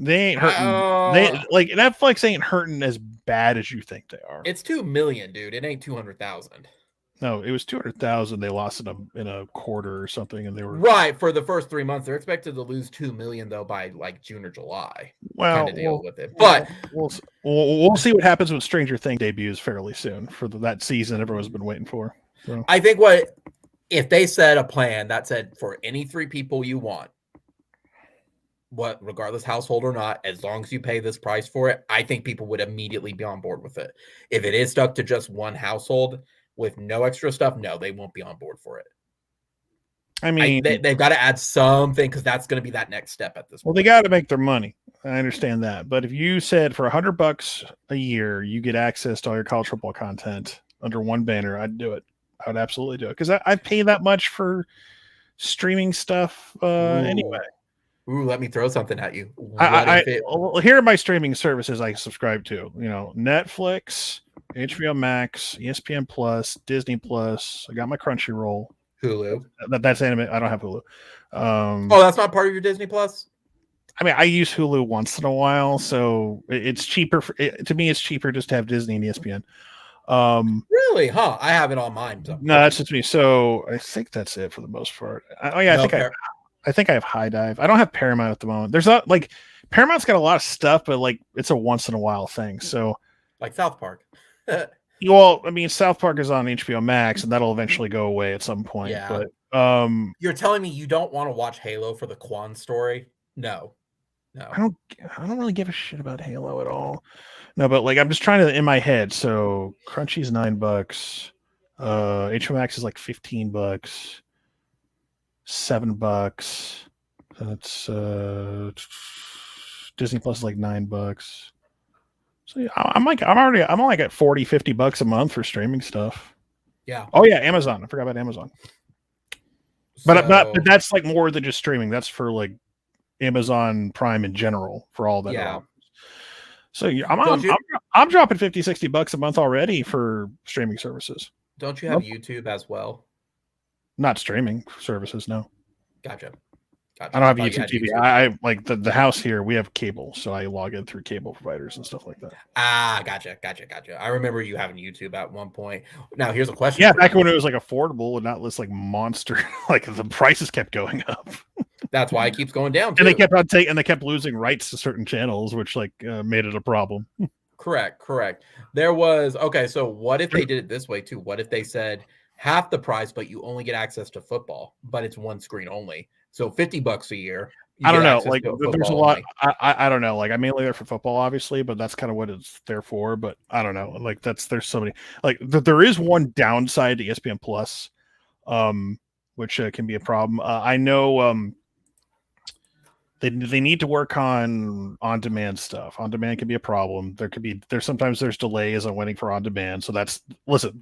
They ain't hurting. Netflix ain't hurting as bad as you think they are. It's 2 million, dude. It ain't 200,000. No, it was 200,000. They lost in a quarter or something, and they were right for the first 3 months. They're expected to lose 2 million though by like June or July. Well, kind of deal with it, but we'll see what happens when Stranger Things debuts fairly soon for that season everyone's been waiting for. So. I think if they set a plan that said for any 3 people you want. Regardless household or not, as long as you pay this price for it, I think people would immediately be on board with it. If it is stuck to just one household with no extra stuff, no, they won't be on board for it. I mean, they've got to add something because that's going to be that next step at this point. Well, they got to make their money. I understand that. But if you said for $100 a year, you get access to all your college football content under one banner, I'd do it. I would absolutely do it because I pay that much for streaming stuff anyway. Ooh, let me throw something at you. Here are my streaming services I subscribe to. Netflix, HBO Max, ESPN Plus, Disney Plus. I got my Crunchyroll. Hulu. That's anime. I don't have Hulu. That's not part of your Disney Plus? I mean, I use Hulu once in a while, so it's cheaper. To me, it's cheaper just to have Disney and ESPN. Really? Huh? I have it on mine. So. No, that's just me. So I think that's it for the most part. I think I have High Dive. I don't have Paramount at the moment. There's not like Paramount's got a lot of stuff, but like it's a once in a while thing. So like South Park. Well, I mean, South Park is on HBO Max, and that'll eventually go away at some point. Yeah. But you're telling me you don't want to watch Halo for the Quan story? No. I don't really give a shit about Halo at all. No, but like I'm just trying to in my head. So Crunchy's $9, HBO Max is like $15, $7. That's Disney Plus is like $9. So yeah, I'm like at $40-$50 a month for streaming stuff. Yeah. Oh yeah, Amazon. I forgot about Amazon. But that's like more than just streaming. That's for like Amazon Prime in general for all that. Yeah. So I'm dropping $50-$60 a month already for streaming services. Don't you have YouTube as well? Not streaming services, no. Gotcha. I don't have YouTube TV. I like the house here. We have cable, so I log in through cable providers and stuff like that. Gotcha. I remember you having YouTube at one point. Now here's a question. Yeah, back when it was like affordable and not this like monster. Like the prices kept going up. That's why it keeps going down too. And they kept losing rights to certain channels, which like made it a problem. Correct. There was so what if they did it this way too? What if they said half the price, but you only get access to football, but it's one screen only? So $50 a year. I don't know. Like there's a lot. I don't know. Like I'm mainly there for football, obviously, but that's kind of what it's there for. But I don't know. Like there's so many. Like there is one downside to ESPN Plus, which can be a problem. I know. They need to work on demand stuff. On demand can be a problem. There's sometimes delays on waiting for on demand. So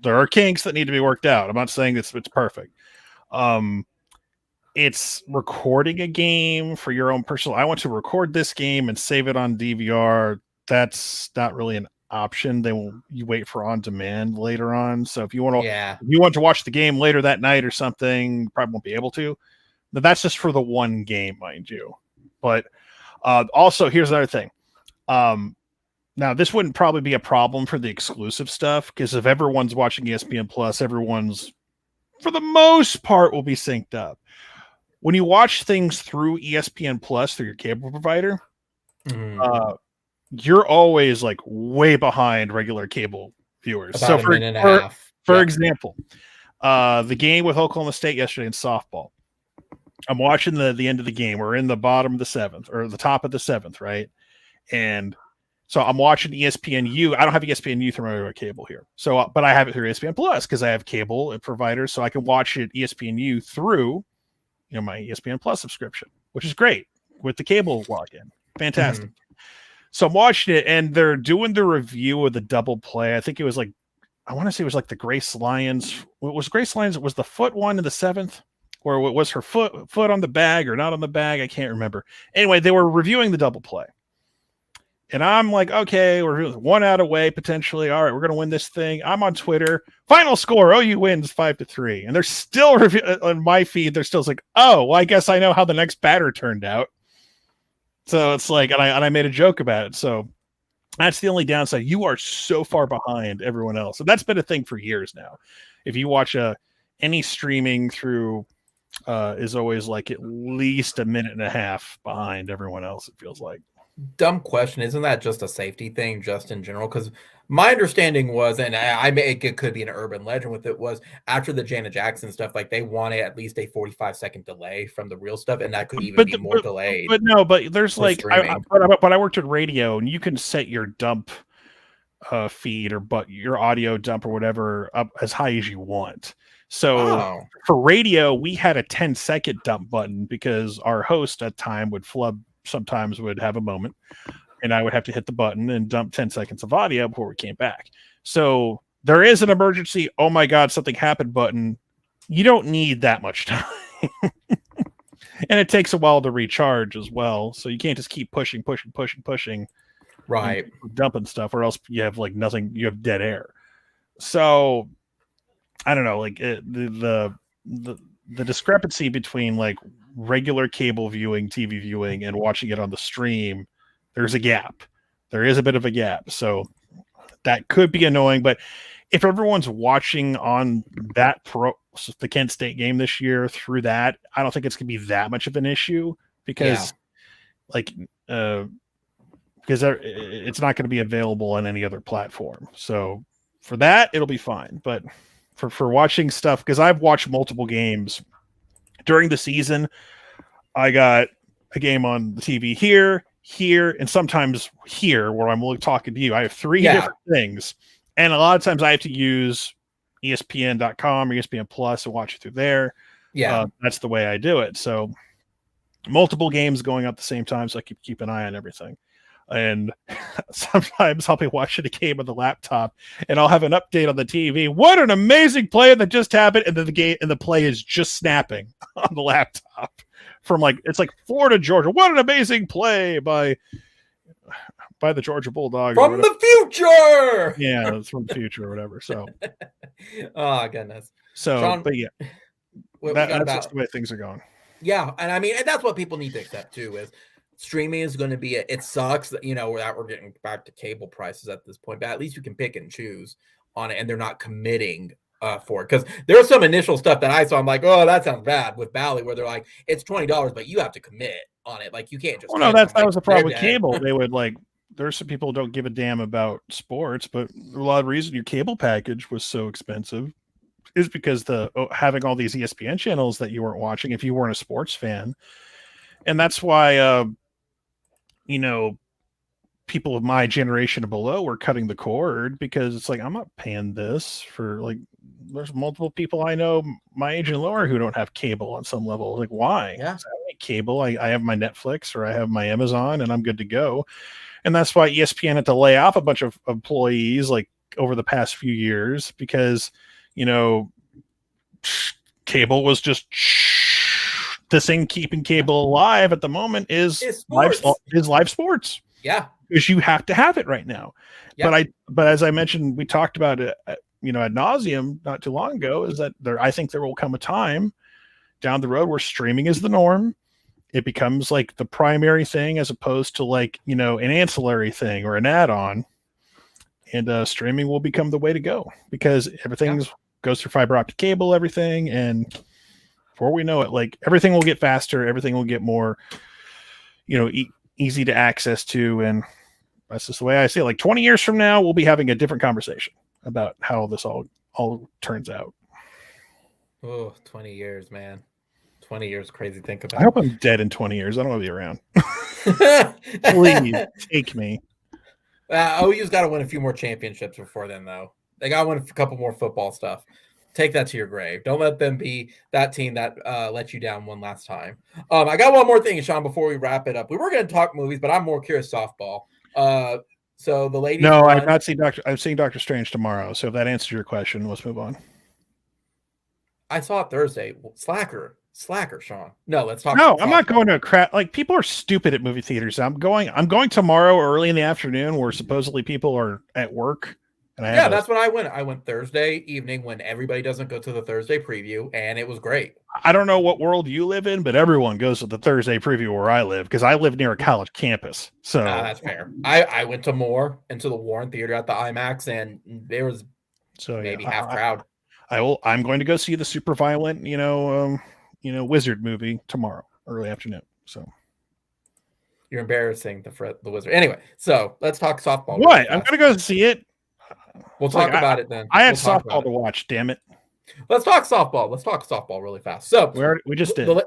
there are kinks that need to be worked out. I'm not saying it's perfect. It's recording a game for your own personal. I want to record this game and save it on DVR. That's not really an option. You wait for on demand later on. So if you want to watch the game later that night or something, you probably won't be able to. But that's just for the one game, mind you. But also, here's another thing. Now, this wouldn't probably be a problem for the exclusive stuff because if everyone's watching ESPN Plus, everyone's, for the most part, will be synced up. When you watch things through ESPN Plus through your cable provider, you're always like way behind regular cable viewers. About a minute and a half. For example, the game with Oklahoma State yesterday in softball. I'm watching the end of the game. We're in the bottom of the seventh or the top of the seventh, right? And so I'm watching ESPNU. I don't have ESPNU through my regular cable here. So, but I have it through ESPN Plus because I have cable providers, so I can watch it ESPNU through, my ESPN Plus subscription, which is great with the cable login. Fantastic. So I'm watching it, and they're doing the review of the double play. I think it was like, I want to say it was like the Grace Lyons. Was Grace Lyons? Was the foot one in the seventh? Or was her foot on the bag or not on the bag? I can't remember. Anyway, they were reviewing the double play. And I'm like, okay, we're 1 out away potentially. All right, we're going to win this thing. I'm on Twitter. Final score, OU wins 5-3. And they're still on my feed. They're still like, oh, well, I guess I know how the next batter turned out. So it's like, and I made a joke about it. So that's the only downside. You are so far behind everyone else. And that's been a thing for years now. If you watch any streaming through is always like at least a minute and a half behind everyone else, it feels like. Dumb question. Isn't that just a safety thing just in general? Because my understanding was, and it could be an urban legend with it, was after the Janet Jackson stuff, like they wanted at least a 45-second delay from the real stuff, and that could even be more delayed. But there's like, but I worked at radio, and you can set your dump feed or but your audio dump or whatever up as high as you want. So Oh, for radio, we had a 10-second dump button because our host at time would flub sometimes would have a moment and I would have to hit the button and dump 10 seconds of audio before we came back. So there is an emergency, oh my God, something happened button. You don't need that much time. And it takes a while to recharge as well. So you can't just keep pushing, right. dumping stuff, or else you have like nothing, you have dead air. So I don't know, like the discrepancy between like regular cable viewing, TV viewing, and watching it on the stream, there's a gap. There is a bit of a gap. So that could be annoying, but if everyone's watching on that the Kent State game this year through that, I don't think it's going to be that much of an issue because because it's not going to be available on any other platform. So for that, it'll be fine. But for watching stuff, because I've watched multiple games during the season, I got a game on the TV here, and sometimes here where I'm talking to you. I have three different things. And a lot of times I have to use ESPN.com or ESPN Plus and watch it through there. Yeah. That's the way I do it. So multiple games going up at the same time, so I keep an eye on everything. And sometimes I'll be watching a game on the laptop and I'll have an update on the TV. What an amazing play that just happened. And then the play is just snapping on the laptop from it's like Florida, Georgia. What an amazing play by the Georgia Bulldogs. From the future! Yeah, it's from the future or whatever. So, oh, goodness. So, Sean, but yeah, that's just the way things are going. Yeah, and I mean, and that's what people need to accept too, is streaming is going to be, it sucks that, that we're getting back to cable prices at this point, but at least you can pick and choose on it, and they're not committing for it. Because there was some initial stuff that I saw, I'm like, oh, that sounds bad with Bally, where they're like, it's $20, but you have to commit on it. Like, you can't just. Well, no, that was the problem with cable. They would there's some people who don't give a damn about sports, but a lot of reason your cable package was so expensive is because having all these ESPN channels that you weren't watching if you weren't a sports fan. And that's why, people of my generation and below were cutting the cord, because it's like, I'm not paying this for there's multiple people I know my age and lower who don't have cable on some level. Like, why? Yeah. I have cable. I have my Netflix or I have my Amazon and I'm good to go. And that's why ESPN had to lay off a bunch of employees over the past few years, because, cable was just the thing keeping cable alive at the moment is live sports. Yeah. Because you have to have it right now. Yeah. But as I mentioned, we talked about it, ad nauseum not too long ago, is that I think there will come a time down the road where streaming is the norm. It becomes the primary thing as opposed to an ancillary thing or an add-on, and streaming will become the way to go, because everything goes through fiber optic cable, everything. And before we know it, everything will get faster. Everything will get more, easy to access to. And that's just the way I see it. 20 years from now, we'll be having a different conversation about how this all turns out. Oh, 20 years, man. 20 years, crazy to think about. I hope I'm dead in 20 years. I don't want to be around. Please take me. OU's got to win a few more championships before then, though. They got to win a couple more football stuff. Take that to your grave. Don't let them be that team that let you down one last time. I got one more thing, Sean, before we wrap it up. We were going to talk movies, but I'm more curious softball. So the ladies. No, I've not seen I'm seeing Doctor Strange tomorrow. So if that answers your question, let's move on. I saw it Thursday. Slacker, Sean. No, let's talk. No, I'm not going to a crap. People are stupid at movie theaters. I'm going tomorrow early in the afternoon, where supposedly people are at work. And that's when I went. I went Thursday evening when everybody doesn't go to the Thursday preview, and it was great. I don't know what world you live in, but everyone goes to the Thursday preview where I live, because I live near a college campus. So that's fair. I went to into the Warren Theater at the IMAX, and there was maybe half crowd. I'm going to go see the super violent, wizard movie tomorrow, early afternoon. So you're embarrassing the wizard. Anyway, so let's talk softball. What? I'm going to go see it. We'll talk about it then. I had softball to watch. Damn it. Let's talk softball. Let's talk softball really fast. So we just did. The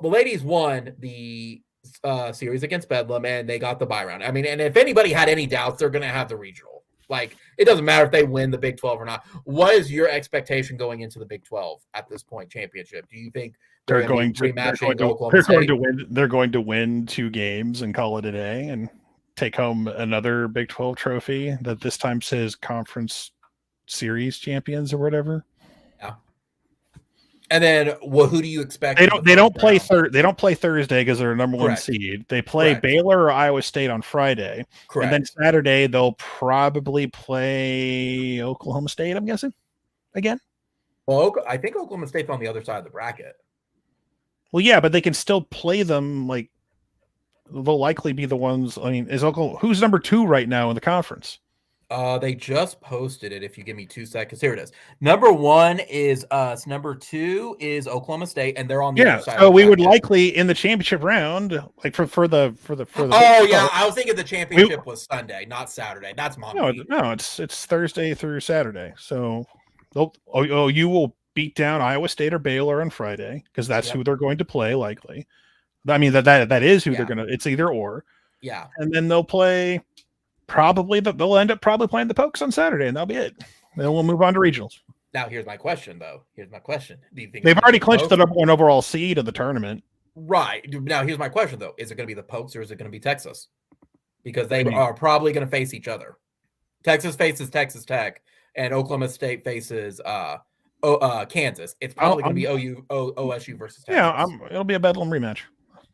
ladies won the series against Bedlam, and they got the bye round. I mean, and if anybody had any doubts, they're going to have the regional. Like, it doesn't matter if they win the Big 12 or not. What is your expectation going into the Big 12 at this point championship? Do you think they're going to be rematching Oklahoma State? They're going to win 2 games and call it a day and take home another Big 12 trophy that this time says conference series champions or whatever. Yeah. And then, well, who do you expect? They don't play Thursday because they're a number 1 seed. They play Baylor or Iowa State on Friday. Correct. And then Saturday they'll probably play Oklahoma State, I'm guessing, again. Well, I think Oklahoma State's on the other side of the bracket. Well, yeah, but they can still play them. Like, they'll likely be the ones. I mean, who's number 2 right now in the conference? They just posted it. If you give me 2 seconds, here it is. Number 1 is us. Number 2 is Oklahoma State, and they're on the other side. So we would likely in the championship round, like for the. Oh yeah, I was thinking the championship was Sunday, not Saturday. That's Monday. No, it's Thursday through Saturday. So you will beat down Iowa State or Baylor on Friday because that's who they're going to play likely. I mean that is who they're gonna. It's either or. Yeah, and then they'll play. They'll end up probably playing the Pokes on Saturday, and that'll be it. Then we'll move on to regionals. Now, here's my question, though. Do you think they've already clinched the number 1 overall seed of the tournament? Right. Now, here's my question, though. Is it going to be the Pokes or is it going to be Texas? Because they are probably going to face each other. Texas faces Texas Tech, and Oklahoma State faces Kansas. It's probably going to be OSU versus Texas. Yeah, it'll be a Bedlam rematch.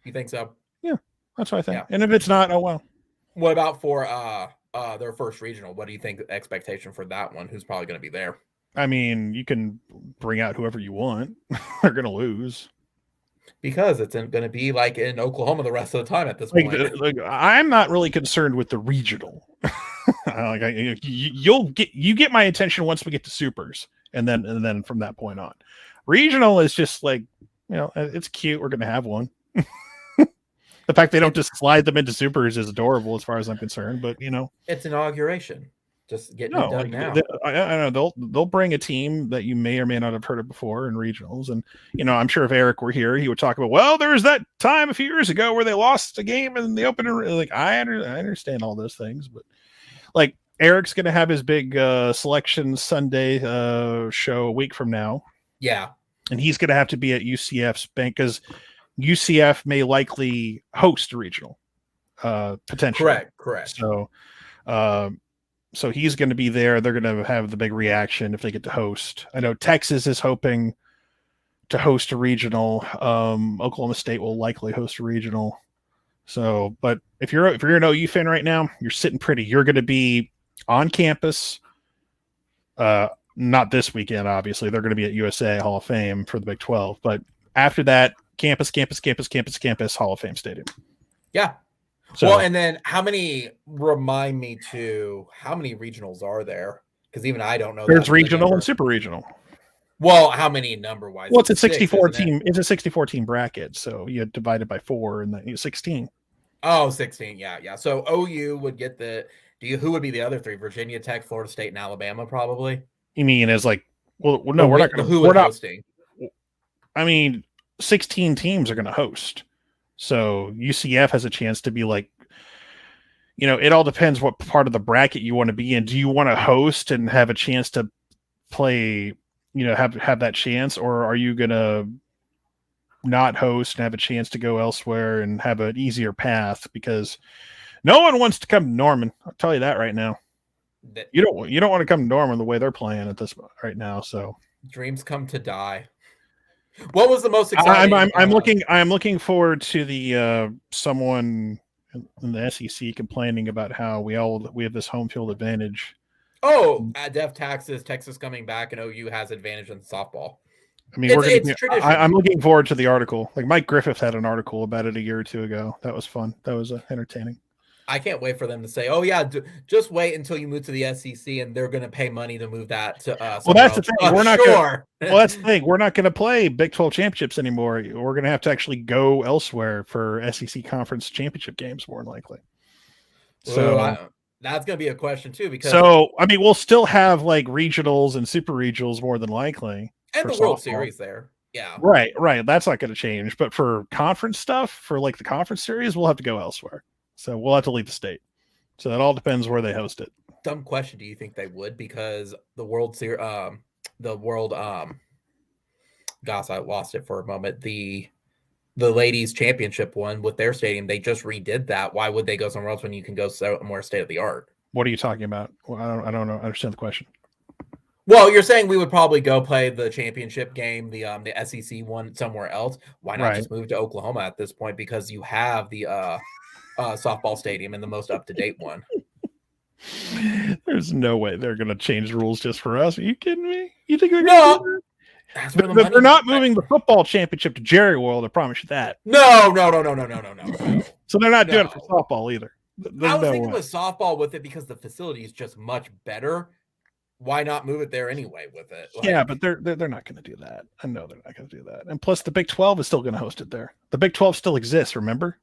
You think so? Yeah, that's what I think. Yeah. And if it's not, oh well. What about for their first regional? What do you think the expectation for that one? Who's probably going to be there? I mean, you can bring out whoever you want. They're going to lose. Because it's going to be like in Oklahoma the rest of the time at this point. I'm not really concerned with the regional. You get my attention once we get to supers, and then from that point on, regional is just like, it's cute. We're going to have one. The fact they don't just slide them into supers is adorable as far as I'm concerned, but it's inauguration. Just getting it done now. I know they'll bring a team that you may or may not have heard of before in regionals, and I'm sure if Eric were here, he would talk about, well, there was that time a few years ago where they lost a game in the opener. Like I understand all those things, but like Eric's going to have his big selection Sunday show a week from now. Yeah, and he's going to have to be at UCF's bank because UCF may likely host a regional, potentially. Correct. So he's going to be there. They're going to have the big reaction if they get to host. I know Texas is hoping to host a regional. Oklahoma State will likely host a regional. So, but if you're an OU fan right now, you're sitting pretty. You're going to be on campus. Not this weekend, obviously. They're going to be at USA Hall of Fame for the Big 12, but after that, campus, Hall of Fame Stadium. Yeah. So, well, and then remind me how many regionals are there? Because even I don't know. There's regional and super regional. Well, how many number wise? Well, it's a 64 team. It's a 64 team bracket. So you divide it by 4 and then you 16. Oh, 16. Yeah. So OU would get who would be the other 3? Virginia Tech, Florida State, and Alabama, probably. You mean as like, well no, we're not going to. Who would hosting? I mean, 16 teams are going to host. So UCF has a chance to be like, it all depends what part of the bracket you want to be in. Do you want to host and have a chance to play, have that chance, or are you going to not host and have a chance to go elsewhere and have an easier path? Because no one wants to come to Norman. I'll tell you that right now. You don't want to come to Norman the way they're playing at this right now. So dreams come to die. What was the most exciting? I'm looking forward to the someone in the SEC complaining about how we have this home field advantage. Oh, at Texas coming back, and OU has advantage in softball. I mean, I'm looking forward to the article. Like Mike Griffith had an article about it a year or two ago. That was fun. That was entertaining. I can't wait for them to say, "Oh yeah, just wait until you move to the SEC, and they're going to pay money to move that to us." Well, that's the thing. We're not sure. That's the thing. We're not going to play Big 12 championships anymore. We're going to have to actually go elsewhere for SEC conference championship games, more than likely. So that's going to be a question too, because we'll still have like regionals and super regionals more than likely, and the World Series there. Yeah, right. That's not going to change. But for conference stuff, for like the conference series, we'll have to go elsewhere. So we'll have to leave the state. So it all depends where they host it. Dumb question. Do you think they would? Because the World Series, gosh, I lost it for a moment. The ladies championship one with their stadium, they just redid that. Why would they go somewhere else when you can go somewhere state of the art? What are you talking about? Well, I don't know. I understand the question. Well, you're saying we would probably go play the championship game, the SEC one somewhere else. Why not just move to Oklahoma at this point? Because you have the softball stadium and the most up-to-date one. There's no way they're going to change the rules just for us. Are you kidding me? You think they're no? They're not moving the football championship to Jerry World. I promise you that. No. So they're not doing it for softball either. I was thinking with softball with it because the facility is just much better. Why not move it there anyway with it? Yeah, but they're not going to do that. I know they're not going to do that. And plus, the Big 12 is still going to host it there. The Big 12 still exists. Remember?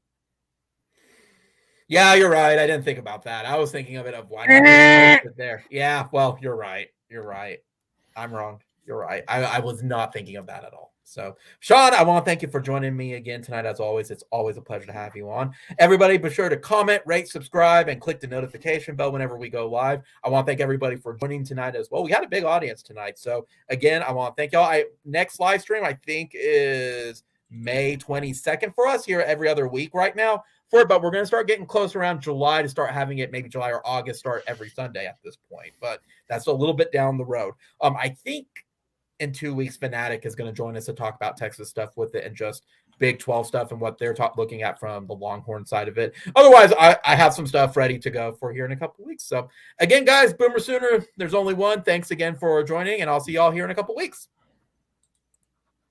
Yeah, you're right. I didn't think about that. I was thinking of it of why not host it there. Yeah, well, you're right. I'm wrong. You're right. I was not thinking of that at all. So, Sean, I want to thank you for joining me again tonight. As always, it's always a pleasure to have you on. Everybody, be sure to comment, rate, subscribe, and click the notification bell whenever we go live. I want to thank everybody for joining tonight as well. We had a big audience tonight. So, again, I want to thank y'all. Next live stream, I think, is May 22nd for us here every other week right now. But we're going to start getting close around July to start having it, maybe July or August, start every Sunday at this point. But that's a little bit down the road. I think in 2 weeks, Fanatic is going to join us to talk about Texas stuff with it and just Big 12 stuff and what they're looking at from the Longhorn side of it. Otherwise, I have some stuff ready to go for here in a couple of weeks. So, again, guys, Boomer Sooner, there's only one. Thanks again for joining, and I'll see y'all here in a couple of weeks.